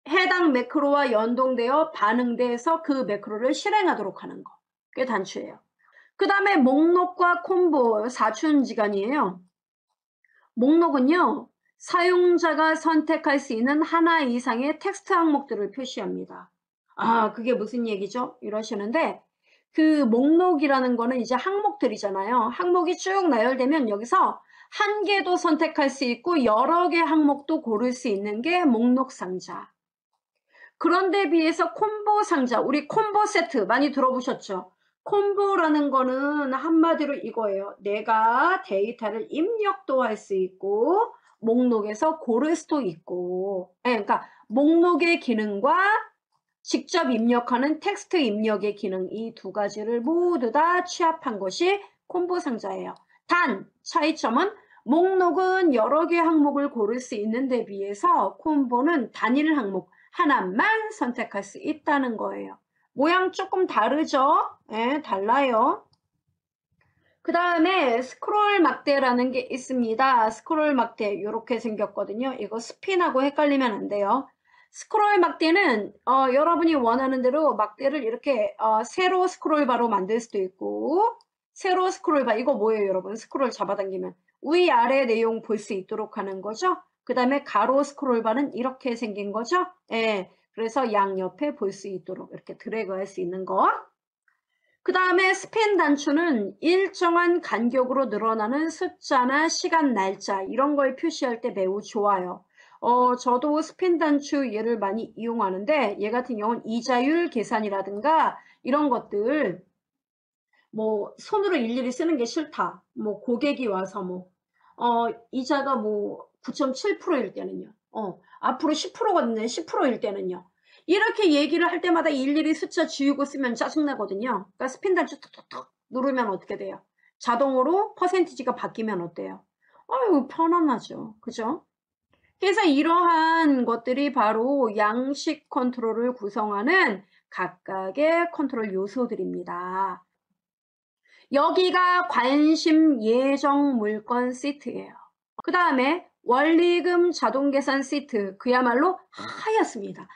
해당 매크로와 연동되어 반응돼서 그 매크로를 실행하도록 하는 거. 그게 단추예요. 그 다음에 목록과 콤보 사춘지간이에요. 목록은요. 사용자가 선택할 수 있는 하나 이상의 텍스트 항목들을 표시합니다. 아, 그게 무슨 얘기죠? 이러시는데 그 목록이라는 거는 이제 항목들이잖아요. 항목이 쭉 나열되면 여기서 한 개도 선택할 수 있고 여러 개 항목도 고를 수 있는 게 목록 상자. 그런데 비해서 콤보 상자, 우리 콤보 세트 많이 들어보셨죠? 콤보라는 거는 한마디로 이거예요. 내가 데이터를 입력도 할 수 있고 목록에서 고를 수도 있고, 그러니까 목록의 기능과 직접 입력하는 텍스트 입력의 기능, 이 두 가지를 모두 다 취합한 것이 콤보 상자예요. 단 차이점은 목록은 여러 개 항목을 고를 수 있는 데 비해서 콤보는 단일 항목 하나만 선택할 수 있다는 거예요. 모양 조금 다르죠? 네, 달라요. 그 다음에 스크롤 막대라는 게 있습니다. 스크롤 막대 이렇게 생겼거든요. 이거 스핀하고 헷갈리면 안 돼요. 스크롤 막대는 여러분이 원하는 대로 막대를 이렇게 세로 스크롤 바로 만들 수도 있고, 세로 스크롤 바, 이거 뭐예요 여러분? 스크롤 잡아당기면 위아래 내용 볼 수 있도록 하는 거죠. 그 다음에 가로 스크롤 바는 이렇게 생긴 거죠. 예, 그래서 양옆에 볼 수 있도록 이렇게 드래그 할 수 있는 거. 그 다음에 스핀 단추는 일정한 간격으로 늘어나는 숫자나 시간, 날짜 이런 걸 표시할 때 매우 좋아요. 저도 스핀 단추 얘를 많이 이용하는데 얘 같은 경우는 이자율 계산이라든가 이런 것들 뭐 손으로 일일이 쓰는 게 싫다. 뭐 고객이 와서 뭐 이자가 뭐 9.7%일 때는요. 앞으로 10%거든요. 10%일 때는요. 이렇게 얘기를 할 때마다 일일이 숫자 지우고 쓰면 짜증나거든요. 그러니까 스핀 단추 톡톡톡 누르면 어떻게 돼요? 자동으로 퍼센티지가 바뀌면 어때요? 아유, 편안하죠. 그죠? 그래서 이러한 것들이 바로 양식 컨트롤을 구성하는 각각의 컨트롤 요소들입니다. 여기가 관심 예정 물건 시트예요. 그 다음에 원리금 자동계산 시트, 그야말로 하얗습니다.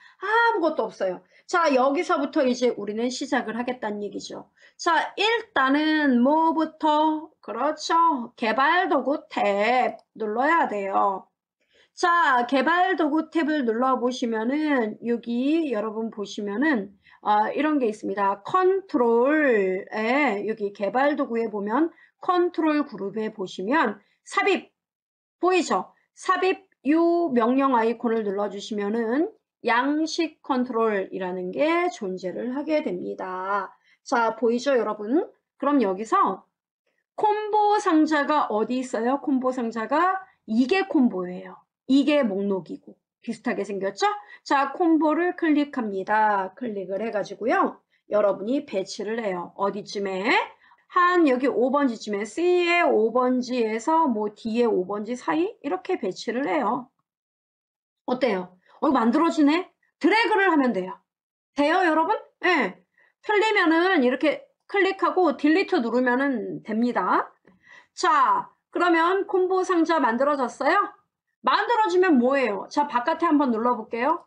아무것도 없어요. 자, 여기서부터 이제 우리는 시작을 하겠다는 얘기죠. 자, 일단은 뭐부터? 그렇죠. 개발도구 탭 눌러야 돼요. 자, 개발도구 탭을 눌러보시면은 여기 여러분 보시면은 이런 게 있습니다. 컨트롤에 여기 개발도구에 보면 컨트롤 그룹에 보시면 삽입 보이죠? 삽입 요 명령 아이콘을 눌러주시면은 양식 컨트롤이라는 게 존재를 하게 됩니다. 자, 보이죠, 여러분? 그럼 여기서 콤보 상자가 어디 있어요? 콤보 상자가 이게 콤보예요. 이게 목록이고 비슷하게 생겼죠? 자, 콤보를 클릭합니다. 클릭을 해가지고요. 여러분이 배치를 해요. 어디쯤에? 한 여기 5번지쯤에 C의 5번지에서 뭐 D의 5번지 사이 이렇게 배치를 해요. 어때요? 이거 만들어지네? 드래그를 하면 돼요. 돼요, 여러분? 네. 틀리면은 이렇게 클릭하고 딜리트 누르면은 됩니다. 자, 그러면 콤보 상자 만들어졌어요? 만들어지면 뭐예요? 자, 바깥에 한번 눌러볼게요.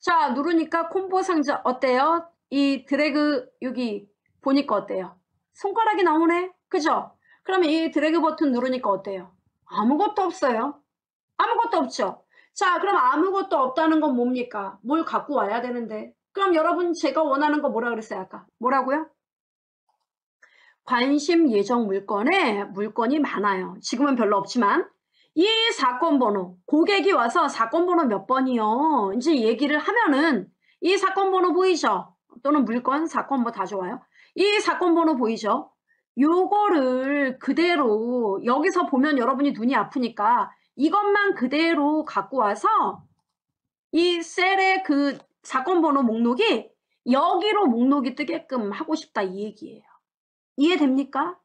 자, 누르니까 콤보 상자 어때요? 이 드래그 여기 보니까 어때요? 손가락이 나오네? 그죠? 그러면 이 드래그 버튼 누르니까 어때요? 아무것도 없어요. 아무것도 없죠? 자, 그럼 아무것도 없다는 건 뭡니까? 뭘 갖고 와야 되는데. 그럼 여러분 제가 원하는 거 뭐라 그랬어요, 아까? 뭐라고요? 관심 예정 물건에 물건이 많아요. 지금은 별로 없지만 이 사건 번호, 고객이 와서 사건 번호 몇 번이요. 이제 얘기를 하면은 이 사건 번호 보이죠? 또는 물건, 사건 뭐 다 좋아요. 이 사건 번호 보이죠? 요거를 그대로 여기서 보면 여러분이 눈이 아프니까 이것만 그대로 갖고 와서 이 셀의 그 사건 번호 목록이 여기로 목록이 뜨게끔 하고 싶다 이 얘기예요. 이해됩니까?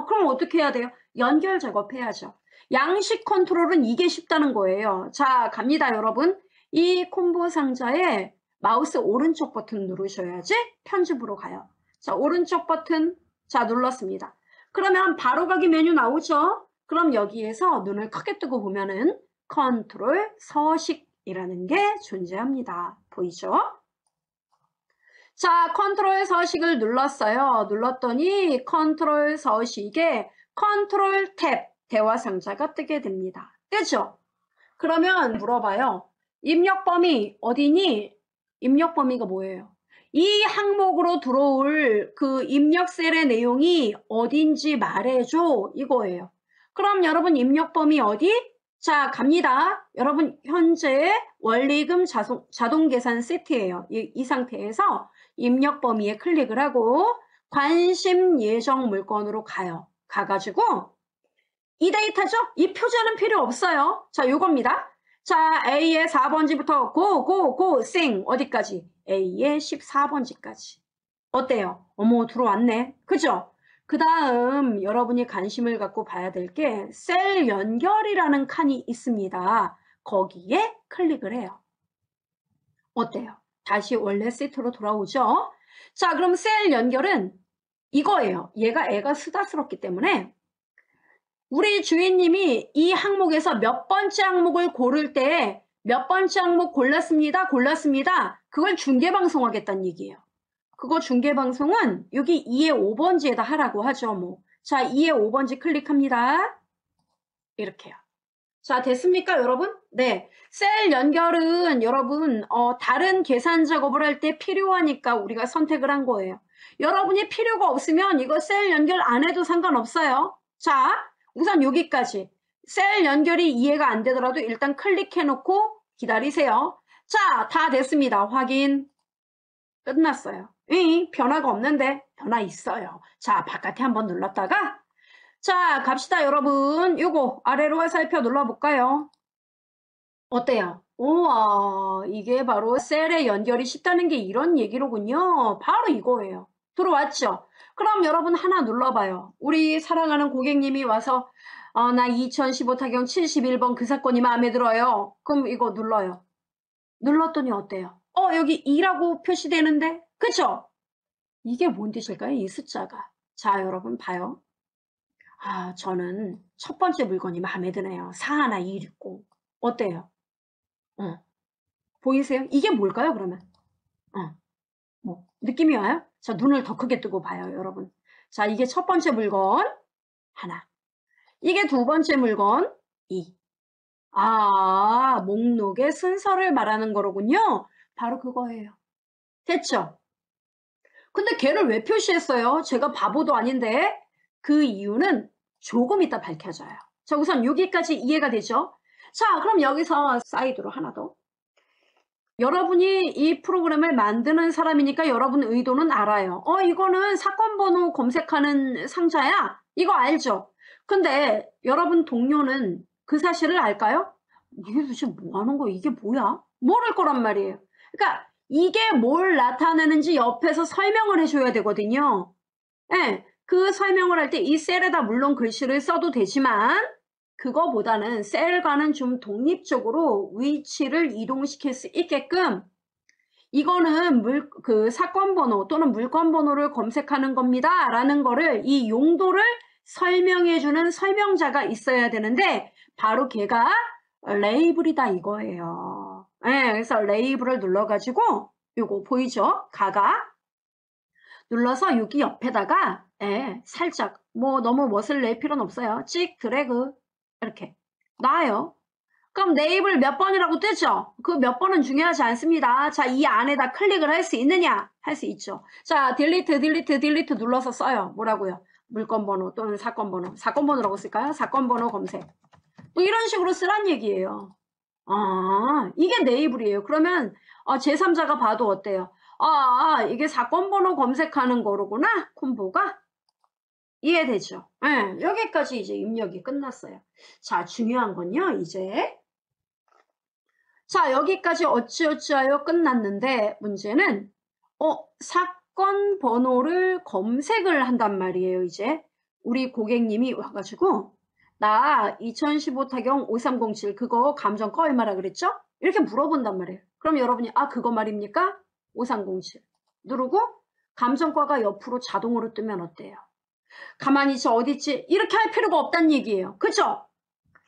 그럼 어떻게 해야 돼요? 연결 작업해야죠. 양식 컨트롤은 이게 쉽다는 거예요. 자, 갑니다, 여러분. 이 콤보 상자에 마우스 오른쪽 버튼 누르셔야지 편집으로 가요. 자, 오른쪽 버튼, 자, 눌렀습니다. 그러면 바로가기 메뉴 나오죠? 그럼 여기에서 눈을 크게 뜨고 보면은 컨트롤 서식이라는 게 존재합니다. 보이죠? 자, 컨트롤 서식을 눌렀어요. 눌렀더니 컨트롤 서식에 컨트롤 탭 대화 상자가 뜨게 됩니다. 뜨죠? 그러면 물어봐요. 입력 범위 어디니? 입력 범위가 뭐예요? 이 항목으로 들어올 그 입력 셀의 내용이 어딘지 말해줘 이거예요. 그럼 여러분 입력 범위 어디? 자, 갑니다. 여러분 현재 원리금 자동 계산 세트예요. 이 상태에서 입력 범위에 클릭을 하고 관심 예정 물건으로 가요. 가가지고 이 데이터죠? 이 표제는 필요 없어요. 자, 요겁니다. 자, A의 4번지부터 고, sing. 어디까지? A의 14번지까지. 어때요? 어머, 들어왔네. 그죠? 그 다음 여러분이 관심을 갖고 봐야 될 게 셀 연결이라는 칸이 있습니다. 거기에 클릭을 해요. 어때요? 다시 원래 세트로 돌아오죠? 자, 그럼 셀 연결은 이거예요. 애가 수다스럽기 때문에 우리 주인님이 이 항목에서 몇 번째 항목을 고를 때 몇 번째 항목 골랐습니다. 그걸 중계방송하겠다는 얘기예요. 그거 중계방송은 여기 2의 5번지에다 하라고 하죠. 뭐. 자, 2의 5번지 클릭합니다. 이렇게요. 자, 됐습니까, 여러분? 네. 셀 연결은 여러분, 다른 계산 작업을 할 때 필요하니까 우리가 선택을 한 거예요. 여러분이 필요가 없으면 이거 셀 연결 안 해도 상관없어요. 자, 우선 여기까지. 셀 연결이 이해가 안 되더라도 일단 클릭해놓고 기다리세요. 자, 다 됐습니다. 확인. 끝났어요. 변화가 없는데 변화 있어요. 자, 바깥에 한번 눌렀다가 자, 갑시다, 여러분. 요거 아래로 화살표 눌러볼까요? 어때요? 우와, 이게 바로 셀에 연결이 쉽다는 게 이런 얘기로군요. 바로 이거예요. 들어왔죠? 그럼 여러분 하나 눌러봐요. 우리 사랑하는 고객님이 와서 나 2015 타경 71번 그 사건이 마음에 들어요. 그럼 이거 눌러요. 눌렀더니 어때요? 여기 2라고 표시되는데? 그쵸? 이게 뭔 뜻일까요? 이 숫자가. 자, 여러분 봐요. 저는 첫 번째 물건이 마음에 드네요. 4 하나 2 있고. 어때요? 보이세요? 이게 뭘까요, 그러면? 뭐, 느낌이 와요? 자, 눈을 더 크게 뜨고 봐요, 여러분. 자, 이게 첫 번째 물건, 하나. 이게 두 번째 물건, 2. 목록의 순서를 말하는 거로군요. 바로 그거예요. 됐죠? 근데 걔를 왜 표시했어요? 제가 바보도 아닌데. 그 이유는 조금 이따 밝혀져요. 자, 우선 여기까지 이해가 되죠? 자, 그럼 여기서 사이드로 하나 더. 여러분이 이 프로그램을 만드는 사람이니까 여러분 의도는 알아요. 이거는 사건 번호 검색하는 상자야? 이거 알죠? 근데 여러분 동료는 그 사실을 알까요? 이게 도대체 뭐 하는 거야? 이게 뭐야? 모를 거란 말이에요. 그러니까 이게 뭘 나타내는지 옆에서 설명을 해줘야 되거든요. 네, 그 설명을 할 때 이 셀에다 물론 글씨를 써도 되지만 그거보다는 셀과는 좀 독립적으로 위치를 이동시킬 수 있게끔 이거는 그 사건 번호 또는 물건 번호를 검색하는 겁니다. 라는 거를 이 용도를 설명해주는 설명자가 있어야 되는데 바로 걔가 레이블이다 이거예요. 네, 그래서 레이블을 눌러가지고 요거 보이죠? 가가 눌러서 여기 옆에다가 살짝 뭐 너무 멋을 낼 필요는 없어요. 찍 드래그 이렇게 놔요. 그럼 네이블 몇 번이라고 뜨죠? 그 몇 번은 중요하지 않습니다. 자, 이 안에다 클릭을 할 수 있느냐? 할 수 있죠. 자, 딜리트 눌러서 써요. 뭐라고요? 물건 번호 또는 사건 번호. 사건 번호라고 쓸까요? 사건 번호 검색. 뭐 이런 식으로 쓰란 얘기예요. 이게 네이블이에요. 그러면 제3자가 봐도 어때요? 이게 사건 번호 검색하는 거로구나. 콤보가. 이해되죠? 네, 여기까지 이제 입력이 끝났어요. 자, 중요한 건요, 이제. 자, 여기까지 어찌어찌하여 끝났는데, 문제는, 사건 번호를 검색을 한단 말이에요, 이제. 우리 고객님이 와가지고, 나 2015 타경 5307 그거 감정가 얼마라 그랬죠? 이렇게 물어본단 말이에요. 그럼 여러분이, 그거 말입니까? 5307. 누르고, 감정가가 옆으로 자동으로 뜨면 어때요? 가만히 있지 어딨지 이렇게 할 필요가 없다는 얘기예요. 그죠?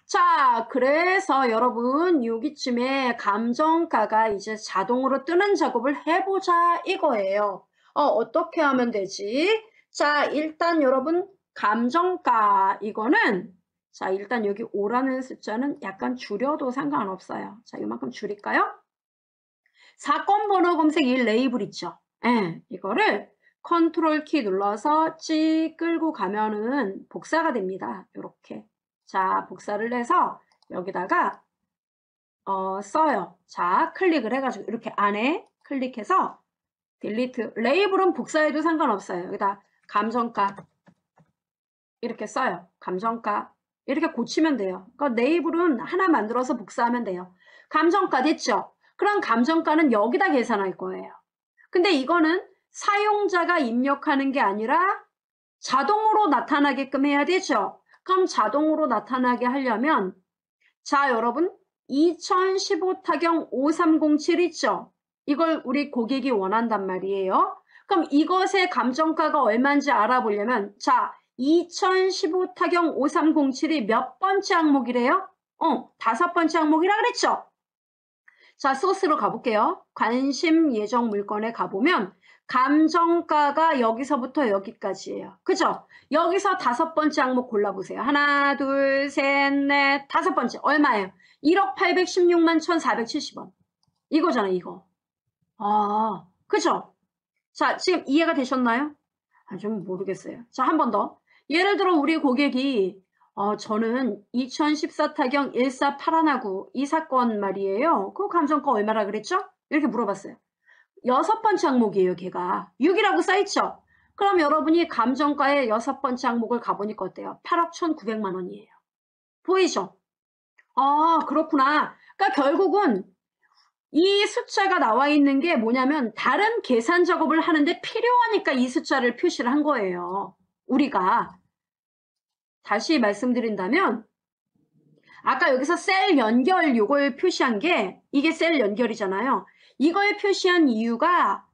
자, 그래서 여러분 여기쯤에 감정가가 이제 자동으로 뜨는 작업을 해보자 이거예요. 어떻게 하면 되지? 자, 일단 여러분 감정가 이거는 자, 일단 여기 5라는 숫자는 약간 줄여도 상관없어요. 자, 이만큼 줄일까요? 사건 번호 검색 이 레이블 있죠? 예, 이거를 컨트롤 키 눌러서 찍 끌고 가면은 복사가 됩니다. 이렇게. 자, 복사를 해서 여기다가 써요. 자, 클릭을 해가지고 이렇게 안에 클릭해서 딜리트. 레이블은 복사해도 상관없어요. 여기다 감정가 이렇게 써요. 감정가 이렇게 고치면 돼요. 그러니까 레이블은 하나 만들어서 복사하면 돼요. 감정가 됐죠? 그럼 감정가는 여기다 계산할 거예요. 근데 이거는 사용자가 입력하는 게 아니라 자동으로 나타나게끔 해야 되죠. 그럼 자동으로 나타나게 하려면 자 여러분 2015 타경 5307 있죠? 이걸 우리 고객이 원한단 말이에요. 그럼 이것의 감정가가 얼마인지 알아보려면 자 2015 타경 5307이 몇 번째 항목이래요? 5번째 항목이라 그랬죠? 자 소스로 가볼게요. 관심 예정 물건에 가보면 감정가가 여기서부터 여기까지예요. 그죠? 여기서 5번째 항목 골라보세요. 하나, 둘, 셋, 넷, 5번째. 얼마예요? 1억 816만 1470원. 이거잖아, 이거. 그죠? 자, 지금 이해가 되셨나요? 좀 모르겠어요. 자, 한 번 더. 예를 들어 우리 고객이 저는 2014 타경 1481하고 이 사건 말이에요. 그 감정가 얼마라 그랬죠? 이렇게 물어봤어요. 6번째 항목이에요, 걔가. 6이라고 써있죠? 그럼 여러분이 감정가의 6번째 항목을 가보니까 어때요? 8억 1,900만 원이에요. 보이죠? 그렇구나. 그러니까 결국은 이 숫자가 나와 있는 게 뭐냐면 다른 계산 작업을 하는데 필요하니까 이 숫자를 표시를 한 거예요. 우리가. 다시 말씀드린다면 아까 여기서 셀 연결 요걸 표시한 게 이게 셀 연결이잖아요. 이걸 표시한 이유가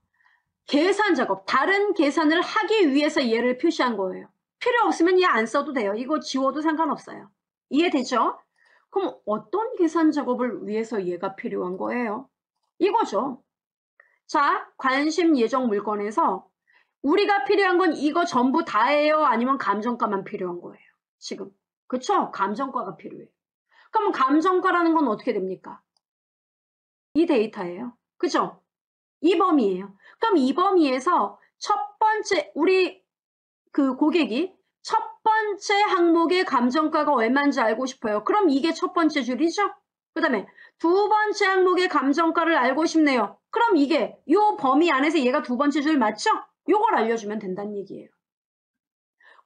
계산 작업, 다른 계산을 하기 위해서 얘를 표시한 거예요. 필요 없으면 얘 안 써도 돼요. 이거 지워도 상관없어요. 이해되죠? 그럼 어떤 계산 작업을 위해서 얘가 필요한 거예요? 이거죠. 자, 관심 예정 물건에서 우리가 필요한 건 이거 전부 다예요? 아니면 감정가만 필요한 거예요? 지금. 그쵸? 감정가가 필요해요. 그럼 감정가라는 건 어떻게 됩니까? 이 데이터예요. 그죠? 이 범위예요. 그럼 이 범위에서 첫 번째 우리 그 고객이 첫 번째 항목의 감정가가 얼마인지 알고 싶어요. 그럼 이게 첫 번째 줄이죠? 그 다음에 두 번째 항목의 감정가를 알고 싶네요. 그럼 이게 이 범위 안에서 얘가 두 번째 줄 맞죠? 요걸 알려주면 된다는 얘기예요.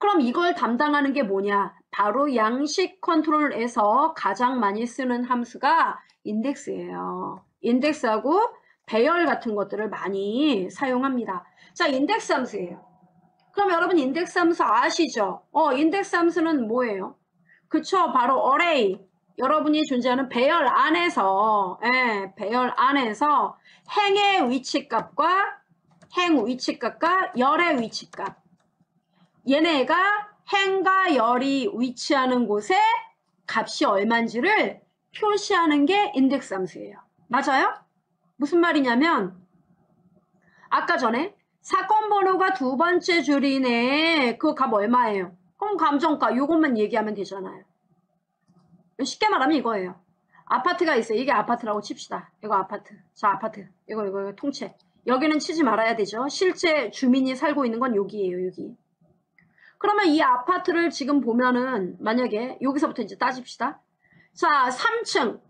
그럼 이걸 담당하는 게 뭐냐? 바로 양식 컨트롤에서 가장 많이 쓰는 함수가 인덱스예요. 인덱스하고 배열 같은 것들을 많이 사용합니다. 자, 인덱스 함수예요. 그럼 여러분 인덱스 함수 아시죠? 인덱스 함수는 뭐예요? 그쵸? 바로 array. 여러분이 존재하는 배열 안에서, 배열 안에서 행의 위치값과 행 위치값과 열의 위치값. 얘네가 행과 열이 위치하는 곳에 값이 얼마인지를 표시하는 게 인덱스 함수예요. 맞아요? 무슨 말이냐면 아까 전에 사건 번호가 두 번째 줄이네. 그 값 얼마예요? 그럼 감정가 요것만 얘기하면 되잖아요. 쉽게 말하면 이거예요. 아파트가 있어요. 이게 아파트라고 칩시다. 이거 아파트. 자, 아파트. 이거 통째. 여기는 치지 말아야 되죠. 실제 주민이 살고 있는 건 여기예요. 여기. 그러면 이 아파트를 지금 보면은 만약에 여기서부터 이제 따집시다. 자, 3층에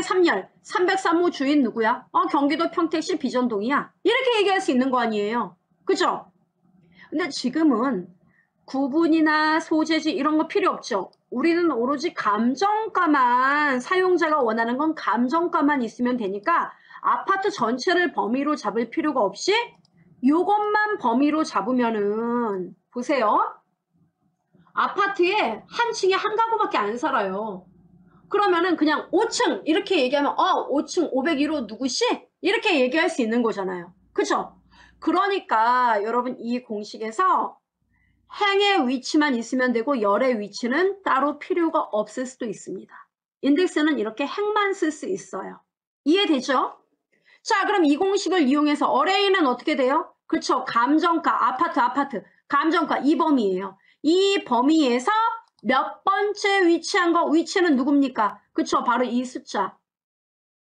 3열 303호 주인 누구야? 경기도 평택시 비전동이야. 이렇게 얘기할 수 있는 거 아니에요. 그죠? 근데 지금은 구분이나 소재지 이런 거 필요 없죠. 우리는 오로지 감정가만, 사용자가 원하는 건 감정가만 있으면 되니까 아파트 전체를 범위로 잡을 필요가 없이 요것만 범위로 잡으면은 보세요. 아파트에 한 층에 한 가구밖에 안 살아요. 그러면은 그냥 5층 이렇게 얘기하면 5층 501호 누구씨? 이렇게 얘기할 수 있는 거잖아요. 그죠? 그러니까 여러분 이 공식에서 행의 위치만 있으면 되고 열의 위치는 따로 필요가 없을 수도 있습니다. 인덱스는 이렇게 행만 쓸 수 있어요. 이해되죠? 자, 그럼 이 공식을 이용해서 어레이는 어떻게 돼요? 그쵸? 감정가, 아파트. 감정가 이 범위예요. 이 범위에서 몇 번째 위치한 거, 위치는 누굽니까? 그쵸? 바로 이 숫자.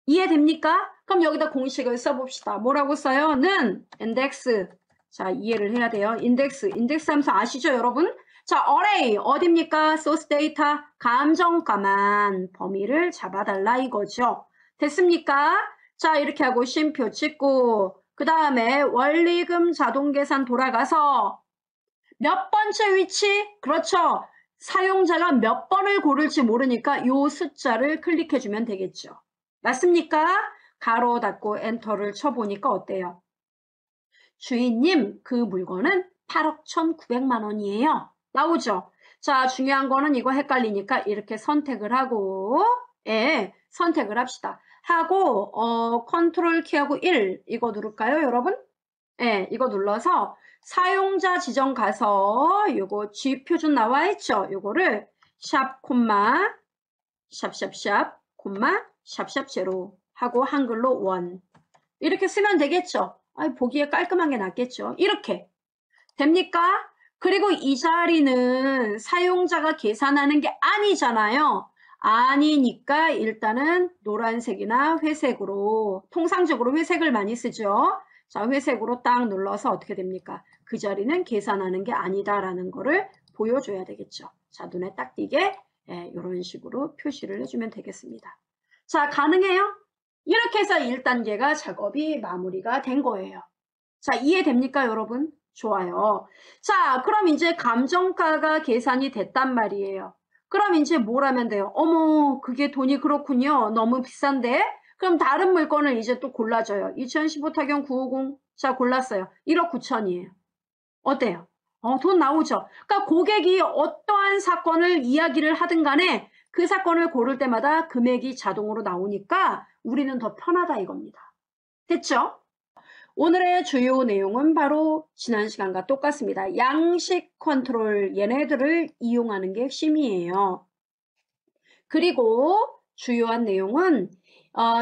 이해됩니까? 그럼 여기다 공식을 써봅시다. 뭐라고 써요? 는 인덱스. 자, 이해를 해야 돼요. 인덱스 함수 아시죠, 여러분? 자, array 어딥니까? source data 감정가만 범위를 잡아달라 이거죠. 됐습니까? 자, 이렇게 하고 쉼표 찍고 그 다음에 원리금 자동계산 돌아가서 몇 번째 위치? 그렇죠. 사용자가 몇 번을 고를지 모르니까 요 숫자를 클릭해주면 되겠죠. 맞습니까? 가로 닫고 엔터를 쳐보니까 어때요? 주인님, 그 물건은 8억 1,900만 원이에요. 나오죠? 자, 중요한 거는 이거 헷갈리니까 이렇게 선택을 하고, 선택을 합시다. 하고, 컨트롤 키하고 1, 이거 누를까요, 여러분? 이거 눌러서 사용자 지정 가서 요거 G 표준 나와 있죠? 요거를 샵, 콤마, 샵샵샵, 콤마, 샵샵 제로 하고 한글로 원. 이렇게 쓰면 되겠죠? 보기에 깔끔한 게 낫겠죠? 이렇게. 됩니까? 그리고 이 자리는 사용자가 계산하는 게 아니잖아요. 아니니까 일단은 노란색이나 회색으로, 통상적으로 회색을 많이 쓰죠. 자, 회색으로 딱 눌러서 어떻게 됩니까? 그 자리는 계산하는 게 아니다라는 거를 보여줘야 되겠죠. 자, 눈에 딱 띄게 이런 식으로 표시를 해주면 되겠습니다. 자, 가능해요? 이렇게 해서 1단계가 작업이 마무리가 된 거예요. 자, 이해됩니까, 여러분? 좋아요. 자, 그럼 이제 감정가가 계산이 됐단 말이에요. 그럼 이제 뭘 하면 돼요? 어머, 그게 돈이 그렇군요. 너무 비싼데? 그럼 다른 물건을 이제 또 골라줘요. 2015 타경 950. 자, 골랐어요. 1억 9천이에요. 어때요? 돈 나오죠? 그러니까 고객이 어떠한 사건을 이야기를 하든 간에 그 사건을 고를 때마다 금액이 자동으로 나오니까 우리는 더 편하다 이겁니다. 됐죠? 오늘의 주요 내용은 바로 지난 시간과 똑같습니다. 양식 컨트롤 얘네들을 이용하는 게 핵심이에요. 그리고 주요한 내용은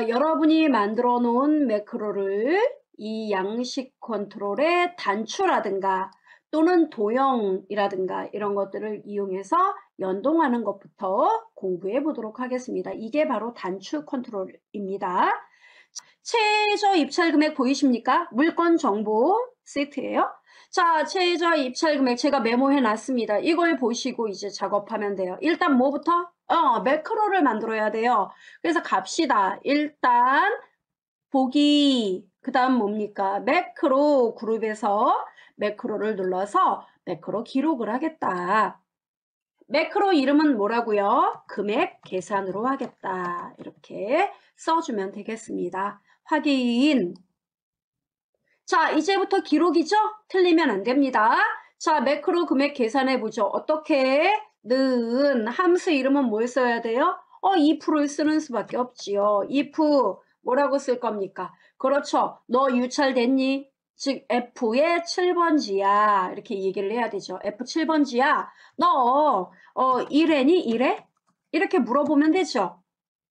여러분이 만들어 놓은 매크로를 이 양식 컨트롤의 단추라든가 또는 도형이라든가 이런 것들을 이용해서 연동하는 것부터 공부해 보도록 하겠습니다. 이게 바로 단추 컨트롤입니다. 최저 입찰 금액 보이십니까? 물건 정보 세트예요. 자, 최저 입찰 금액 제가 메모해 놨습니다. 이걸 보시고 이제 작업하면 돼요. 일단 뭐부터? 매크로를 만들어야 돼요. 그래서 갑시다. 일단 보기, 그 다음 뭡니까? 매크로 그룹에서 매크로를 눌러서 매크로 기록을 하겠다. 매크로 이름은 뭐라고요? 금액 계산으로 하겠다. 이렇게 써주면 되겠습니다. 확인. 자, 이제부터 기록이죠? 틀리면 안 됩니다. 자, 매크로 금액 계산해 보죠. 어떻게? 는 함수 이름은 뭘 써야 돼요? if를 쓰는 수밖에 없지요. if 뭐라고 쓸 겁니까? 그렇죠. 너 유찰됐니? 즉 F의 7번지야. 이렇게 얘기를 해야 되죠. F 7번지야. 너 1회니? 1회? 이렇게 물어보면 되죠.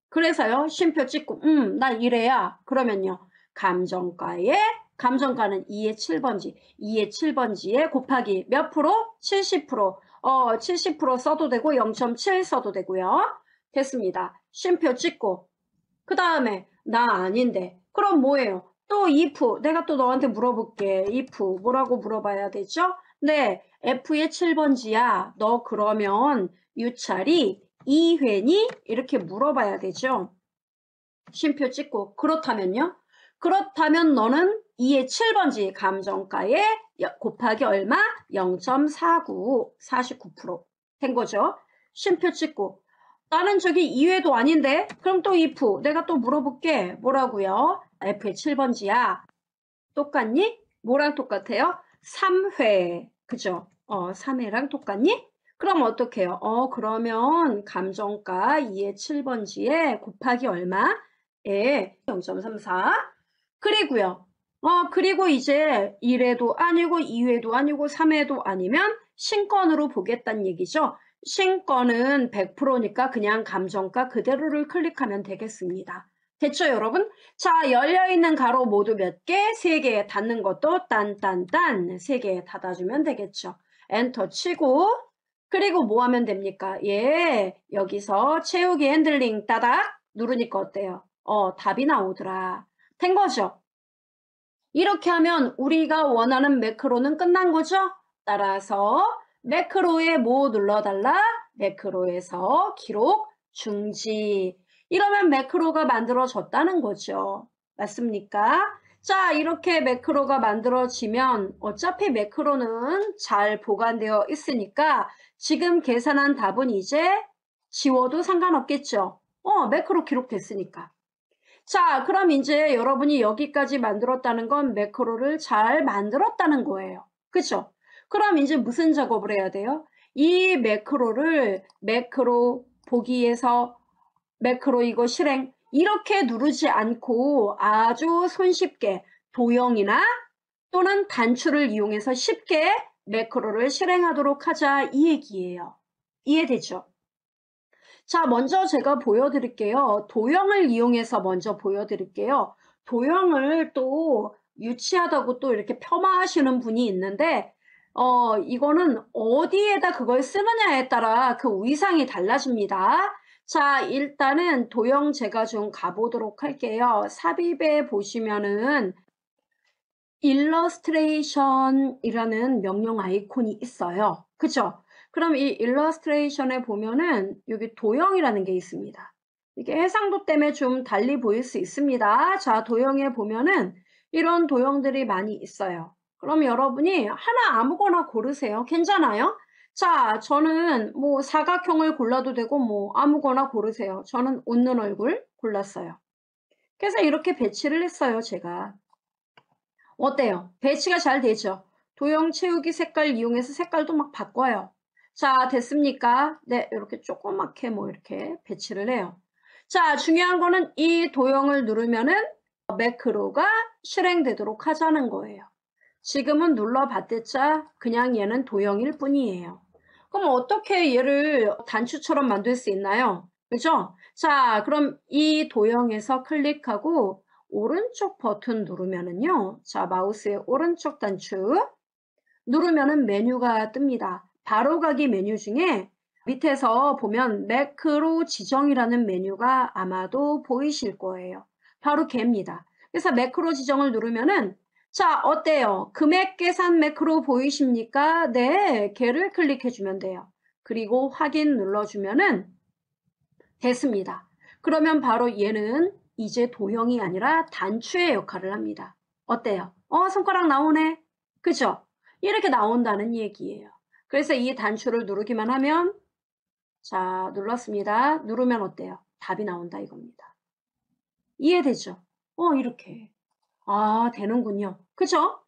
그래서요. 쉼표 찍고 나 1회야. 그러면요. 감정가는 2의 7번지. 2의 7번지에 곱하기 몇 프로? 70%. 70% 써도 되고 0.7 써도 되고요. 됐습니다. 쉼표 찍고 그 다음에 나 아닌데 그럼 뭐예요? 또 if 내가 또 너한테 물어볼게. if 뭐라고 물어봐야 되죠? 네, F의 7번지야. 너 그러면 유찰이 2회니? 이렇게 물어봐야 되죠. 쉼표 찍고 그렇다면요? 그렇다면 너는 2의 7번지 감정가에 곱하기 얼마? 0.49 49% 된 거죠. 쉼표 찍고 나는 저기 2회도 아닌데 그럼 또 if 내가 또 물어볼게. 뭐라고요? F의 7번지야. 똑같니? 뭐랑 똑같아요? 3회. 그죠? 3회랑 똑같니? 그럼 어떡해요? 그러면 감정가 2의 7번지에 곱하기 얼마? 0.34. 그리고요. 그리고 이제 1회도 아니고 2회도 아니고 3회도 아니면 신건으로 보겠다는 얘기죠. 신건은 100%니까 그냥 감정가 그대로를 클릭하면 되겠습니다. 됐죠, 여러분? 자, 열려있는 가로 모두 몇 개? 3개 닫는 것도 딴딴딴 3개 닫아주면 되겠죠. 엔터 치고 그리고 뭐 하면 됩니까? 예, 여기서 채우기 핸들링 따닥 누르니까 어때요? 답이 나오더라. 된 거죠? 이렇게 하면 우리가 원하는 매크로는 끝난 거죠? 따라서 매크로에 뭐 눌러달라? 매크로에서 기록 중지. 이러면 매크로가 만들어졌다는 거죠. 맞습니까? 자, 이렇게 매크로가 만들어지면 어차피 매크로는 잘 보관되어 있으니까 지금 계산한 답은 이제 지워도 상관없겠죠. 매크로 기록됐으니까. 자, 그럼 이제 여러분이 여기까지 만들었다는 건 매크로를 잘 만들었다는 거예요. 그쵸? 그럼 이제 무슨 작업을 해야 돼요? 이 매크로를 매크로 보기에서 매크로 이거 실행 이렇게 누르지 않고 아주 손쉽게 도형이나 또는 단추를 이용해서 쉽게 매크로를 실행하도록 하자 이 얘기예요. 이해되죠? 자, 먼저 제가 보여드릴게요. 도형을 이용해서 먼저 보여드릴게요. 도형을 또 유치하다고 또 이렇게 폄하하시는 분이 있는데, 이거는 어디에다 그걸 쓰느냐에 따라 그 위상이 달라집니다. 자, 일단은 도형 제가 좀 가보도록 할게요. 삽입에 보시면은 일러스트레이션이라는 명령 아이콘이 있어요. 그죠? 그럼 이 일러스트레이션에 보면은 여기 도형이라는 게 있습니다. 이게 해상도 때문에 좀 달리 보일 수 있습니다. 자, 도형에 보면은 이런 도형들이 많이 있어요. 그럼 여러분이 하나 아무거나 고르세요. 괜찮아요? 자, 저는 뭐 사각형을 골라도 되고 뭐 아무거나 고르세요. 저는 웃는 얼굴 골랐어요. 그래서 이렇게 배치를 했어요, 제가. 어때요? 배치가 잘 되죠? 도형 채우기 색깔 이용해서 색깔도 막 바꿔요. 자, 됐습니까? 네, 이렇게 조그맣게 뭐 이렇게 배치를 해요. 자, 중요한 거는 이 도형을 누르면은 매크로가 실행되도록 하자는 거예요. 지금은 눌러봤댔자 그냥 얘는 도형일 뿐이에요. 그럼 어떻게 얘를 단추처럼 만들 수 있나요? 그죠? 자, 그럼 이 도형에서 클릭하고 오른쪽 버튼 누르면은요. 자, 마우스의 오른쪽 단추 누르면은 메뉴가 뜹니다. 바로가기 메뉴 중에 밑에서 보면 매크로 지정이라는 메뉴가 아마도 보이실 거예요. 바로 걔입니다. 그래서 매크로 지정을 누르면은 자, 어때요? 금액 계산 매크로 보이십니까? 네, 걔를 클릭해주면 돼요. 그리고 확인 눌러주면은 됐습니다. 그러면 바로 얘는 이제 도형이 아니라 단추의 역할을 합니다. 어때요? 손가락 나오네? 그죠? 이렇게 나온다는 얘기예요. 그래서 이 단추를 누르기만 하면 자, 눌렀습니다. 누르면 어때요? 답이 나온다 이겁니다. 이해되죠? 이렇게. 아, 되는군요. 그죠?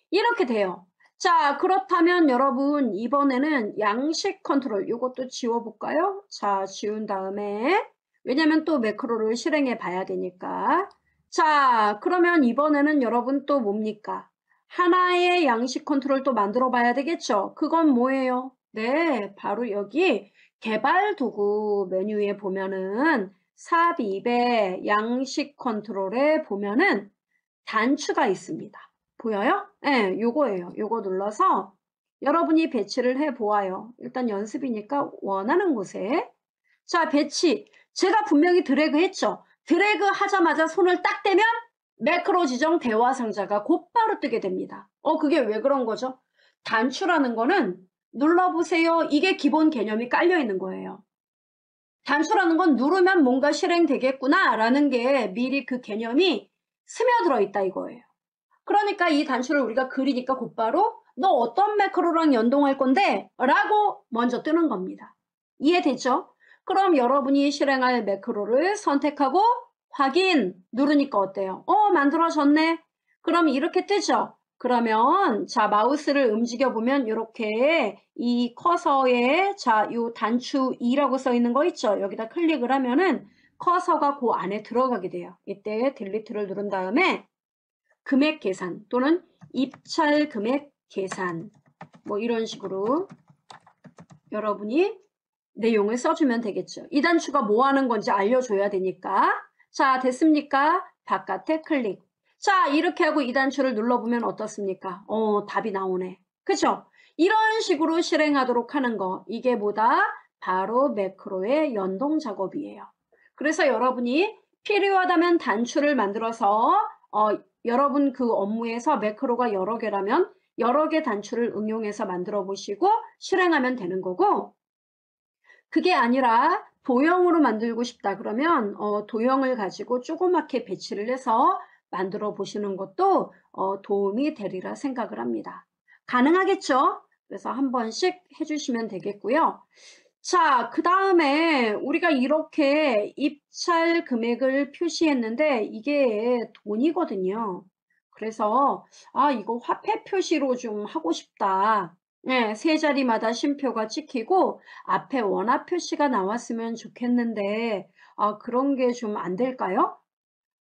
이렇게 돼요. 자, 그렇다면 여러분 이번에는 양식 컨트롤 이것도 지워볼까요? 자, 지운 다음에 왜냐면 또 매크로를 실행해 봐야 되니까. 자, 그러면 이번에는 여러분 또 뭡니까? 하나의 양식 컨트롤 또 만들어 봐야 되겠죠? 그건 뭐예요? 네, 바로 여기 개발 도구 메뉴에 보면은 삽입에 양식 컨트롤에 보면은 단추가 있습니다. 보여요? 네, 요거예요. 요거 눌러서 여러분이 배치를 해 보아요. 일단 연습이니까 원하는 곳에. 자, 배치. 제가 분명히 드래그 했죠? 드래그 하자마자 손을 딱 대면 매크로 지정 대화 상자가 곧바로 뜨게 됩니다. 그게 왜 그런 거죠? 단추라는 거는 눌러보세요. 이게 기본 개념이 깔려 있는 거예요. 단추라는 건 누르면 뭔가 실행되겠구나 라는 게 미리 그 개념이 스며들어 있다 이거예요. 그러니까 이 단추를 우리가 그리니까 곧바로 너 어떤 매크로랑 연동할 건데? 라고 먼저 뜨는 겁니다. 이해되죠? 그럼 여러분이 실행할 매크로를 선택하고 확인 누르니까 어때요? 만들어졌네. 그럼 이렇게 뜨죠? 그러면 자 마우스를 움직여 보면 이렇게 이 커서에 자 요 단추 2라고 써 있는 거 있죠? 여기다 클릭을 하면은 커서가 그 안에 들어가게 돼요. 이때 딜리트를 누른 다음에 금액 계산 또는 입찰 금액 계산 뭐 이런 식으로 여러분이 내용을 써주면 되겠죠. 이 단추가 뭐 하는 건지 알려줘야 되니까. 자, 됐습니까? 바깥에 클릭. 자, 이렇게 하고 이 단추를 눌러보면 어떻습니까? 답이 나오네. 그죠? 이런 식으로 실행하도록 하는 거. 이게 뭐다? 바로 매크로의 연동 작업이에요. 그래서 여러분이 필요하다면 단추를 만들어서 여러분 그 업무에서 매크로가 여러 개라면 여러 개 단추를 응용해서 만들어 보시고 실행하면 되는 거고, 그게 아니라 도형으로 만들고 싶다 그러면 도형을 가지고 조그맣게 배치를 해서 만들어 보시는 것도 도움이 되리라 생각을 합니다. 가능하겠죠? 그래서 한 번씩 해주시면 되겠고요. 자, 그 다음에 우리가 이렇게 입찰 금액을 표시했는데 이게 돈이거든요. 그래서 이거 화폐 표시로 좀 하고 싶다. 네, 세 자리마다 쉼표가 찍히고 앞에 원화 표시가 나왔으면 좋겠는데 그런 게 좀 안 될까요?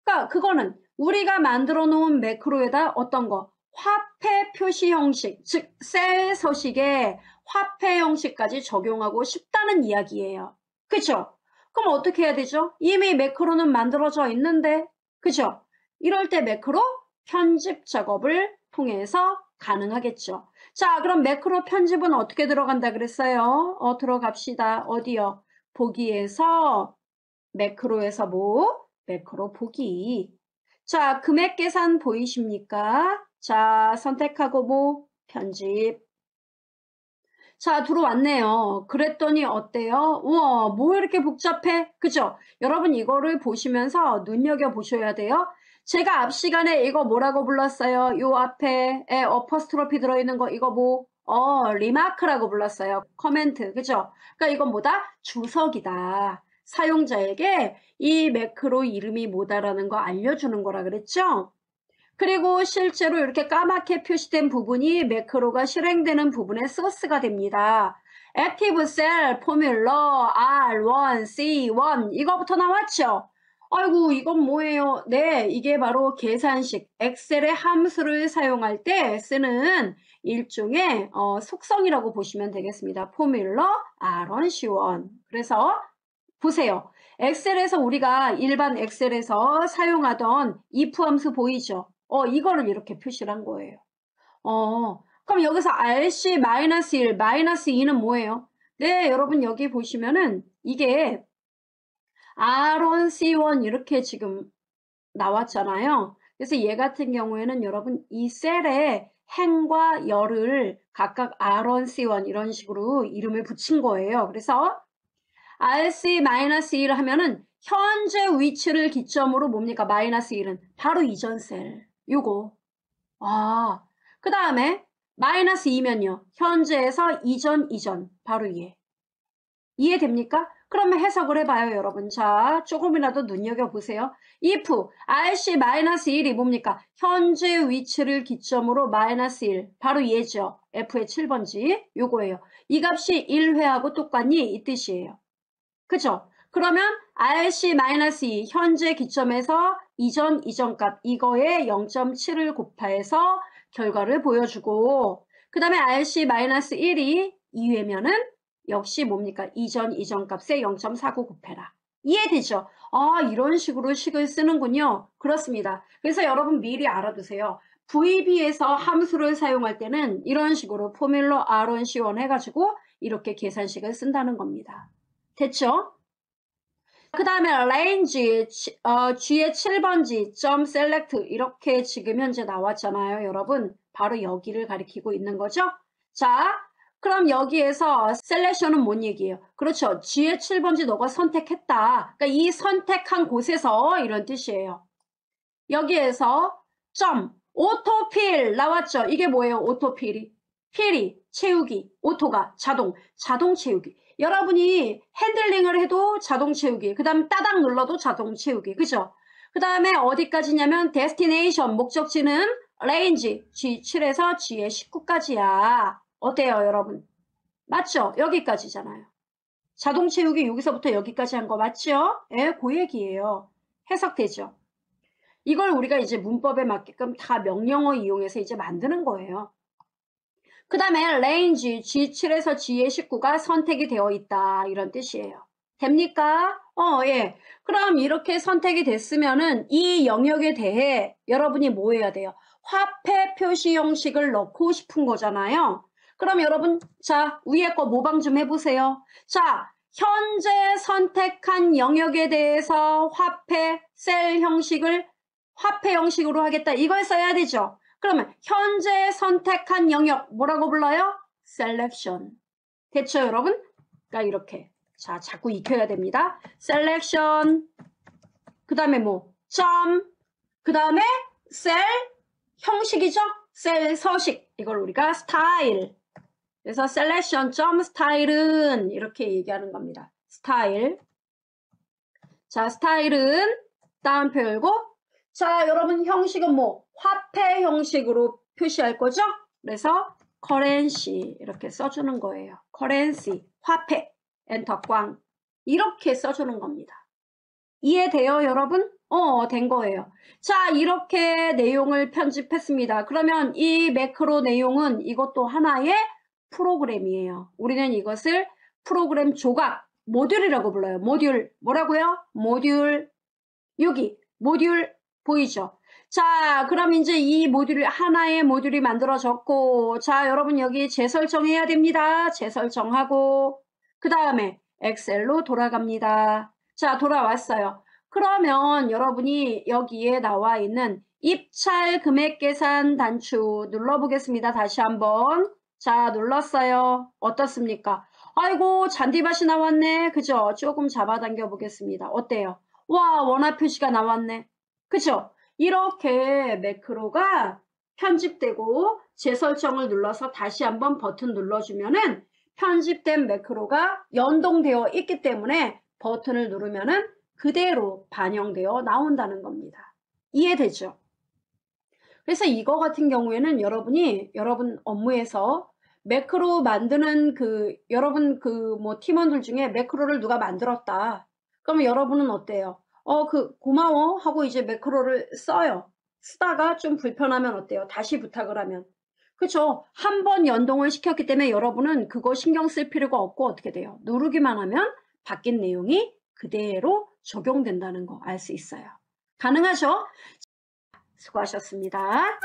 그러니까 그거는 우리가 만들어 놓은 매크로에다 어떤 거 화폐 표시 형식, 즉 셀 서식에 화폐 형식까지 적용하고 싶다는 이야기예요. 그쵸? 그럼 어떻게 해야 되죠? 이미 매크로는 만들어져 있는데, 그쵸? 이럴 때 매크로 편집 작업을 통해서 가능하겠죠. 자, 그럼 매크로 편집은 어떻게 들어간다 그랬어요? 들어갑시다. 어디요? 보기에서 매크로에서 뭐? 매크로 보기. 자, 금액 계산 보이십니까? 자, 선택하고 뭐? 편집. 자, 들어왔네요. 그랬더니 어때요? 우와, 뭐 이렇게 복잡해? 그죠? 여러분 이거를 보시면서 눈여겨보셔야 돼요. 제가 앞 시간에 이거 뭐라고 불렀어요? 요 앞에 어퍼스트로피 들어있는 거 이거 뭐? 리마크라고 불렀어요. 커멘트. 그죠? 그러니까 이건 뭐다? 주석이다. 사용자에게 이 매크로 이름이 뭐다라는 거 알려주는 거라 그랬죠? 그리고 실제로 이렇게 까맣게 표시된 부분이 매크로가 실행되는 부분의 소스가 됩니다. 액티브 셀 포뮬러 R1, C1 이거부터 나왔죠? 아이고 이건 뭐예요? 네, 이게 바로 계산식 엑셀의 함수를 사용할 때 쓰는 일종의 속성이라고 보시면 되겠습니다. 포뮬러 R1, C1. 그래서 보세요. 엑셀에서 우리가 일반 엑셀에서 사용하던 if 함수 보이죠? 이거를 이렇게 표시를 한 거예요. 그럼 여기서 RC-1, -2는 뭐예요? 네, 여러분 여기 보시면은 이게 R1, C1 이렇게 지금 나왔잖아요. 그래서 얘 같은 경우에는 여러분 이 셀에 행과 열을 각각 R1, C1 이런 식으로 이름을 붙인 거예요. 그래서 RC-1을 하면은 현재 위치를 기점으로 뭡니까? -1은 바로 이전 셀. 요거. 그 다음에 -2면요. 현재에서 이전. 바로 이해됩니까? 그러면 해석을 해봐요, 여러분. 자, 조금이라도 눈여겨보세요. if RC-1이 뭡니까? 현재 위치를 기점으로 -1. 바로 얘죠. F의 7번지. 요거예요. 이 값이 1회하고 똑같니? 이 뜻이에요. 그죠? 그러면 RC-2 현재 기점에서 이전 값 이거에 0.7을 곱해서 결과를 보여주고 그 다음에 RC-1이 2회면은 역시 뭡니까? 이전 값에 0.49 곱해라. 이해되죠? 이런 식으로 식을 쓰는군요. 그렇습니다. 그래서 여러분 미리 알아두세요. VB에서 함수를 사용할 때는 이런 식으로 포뮬러 R1, C1 해가지고 이렇게 계산식을 쓴다는 겁니다. 됐죠? 그 다음에 range, G의 7번지, 점 select 이렇게 지금 현재 나왔잖아요. 여러분 바로 여기를 가리키고 있는 거죠. 자, 그럼 여기에서 selection은 뭔 얘기예요? 그렇죠. G의 7번지 너가 선택했다. 그러니까 이 선택한 곳에서 이런 뜻이에요. 여기에서 점 오토필 나왔죠. 이게 뭐예요? 오토필이. 필이 채우기, 오토가 자동 채우기. 여러분이 핸들링을 해도 자동 채우기, 그 다음 따닥 눌러도 자동 채우기, 그죠? 그 다음에 어디까지냐면 destination, 목적지는 range, G7에서 G의 19까지야. 어때요, 여러분? 맞죠? 여기까지잖아요. 자동 채우기 여기서부터 여기까지 한 거 맞죠? 예, 그 얘기예요. 해석되죠? 이걸 우리가 이제 문법에 맞게끔 다 명령어 이용해서 이제 만드는 거예요. 그 다음에 range G7에서 G의 19가 선택이 되어 있다. 이런 뜻이에요. 됩니까? 예. 그럼 이렇게 선택이 됐으면은 이 영역에 대해 여러분이 뭐 해야 돼요? 화폐 표시 형식을 넣고 싶은 거잖아요. 그럼 여러분, 자, 위에 거 모방 좀 해보세요. 자, 현재 선택한 영역에 대해서 화폐, 셀 형식을 화폐 형식으로 하겠다. 이걸 써야 되죠. 그러면 현재 선택한 영역 뭐라고 불러요? selection. 됐죠, 여러분? 그러니까 이렇게. 자, 자꾸 익혀야 됩니다. selection. 그 다음에 뭐? 점. 그 다음에 셀 형식이죠? 셀 서식. 이걸 우리가 style. 그래서 selection 점 style은 이렇게 얘기하는 겁니다. style. 자, style은 따옴표 열고. 자, 여러분 형식은 뭐? 화폐 형식으로 표시할 거죠? 그래서 currency 이렇게 써주는 거예요. currency, 화폐, 엔터 꽝 이렇게 써주는 겁니다. 이해돼요, 여러분? 된 거예요. 자, 이렇게 내용을 편집했습니다. 그러면 이 매크로 내용은 이것도 하나의 프로그램이에요. 우리는 이것을 프로그램 조각, 모듈이라고 불러요. 모듈, 뭐라고요? 모듈, 여기 모듈 보이죠? 자, 그럼 이제 이 모듈, 하나의 모듈이 만들어졌고, 자, 여러분 여기 재설정해야 됩니다. 재설정하고, 그 다음에 엑셀로 돌아갑니다. 자, 돌아왔어요. 그러면 여러분이 여기에 나와 있는 입찰 금액 계산 단추 눌러보겠습니다. 다시 한번. 자, 눌렀어요. 어떻습니까? 아이고, 잔디밭이 나왔네. 그죠? 조금 잡아당겨 보겠습니다. 어때요? 와, 원화 표시가 나왔네. 그죠? 이렇게 매크로가 편집되고 재설정을 눌러서 다시 한번 버튼 눌러주면은 편집된 매크로가 연동되어 있기 때문에 버튼을 누르면은 그대로 반영되어 나온다는 겁니다. 이해되죠? 그래서 이거 같은 경우에는 여러분 업무에서 매크로 만드는 여러분 팀원들 중에 매크로를 누가 만들었다. 그러면 여러분은 어때요? 고마워 하고 이제 매크로를 써요. 쓰다가 좀 불편하면 어때요? 다시 부탁을 하면. 그쵸? 한 번 연동을 시켰기 때문에 여러분은 그거 신경 쓸 필요가 없고 어떻게 돼요? 누르기만 하면 바뀐 내용이 그대로 적용된다는 거 알 수 있어요. 가능하죠? 수고하셨습니다.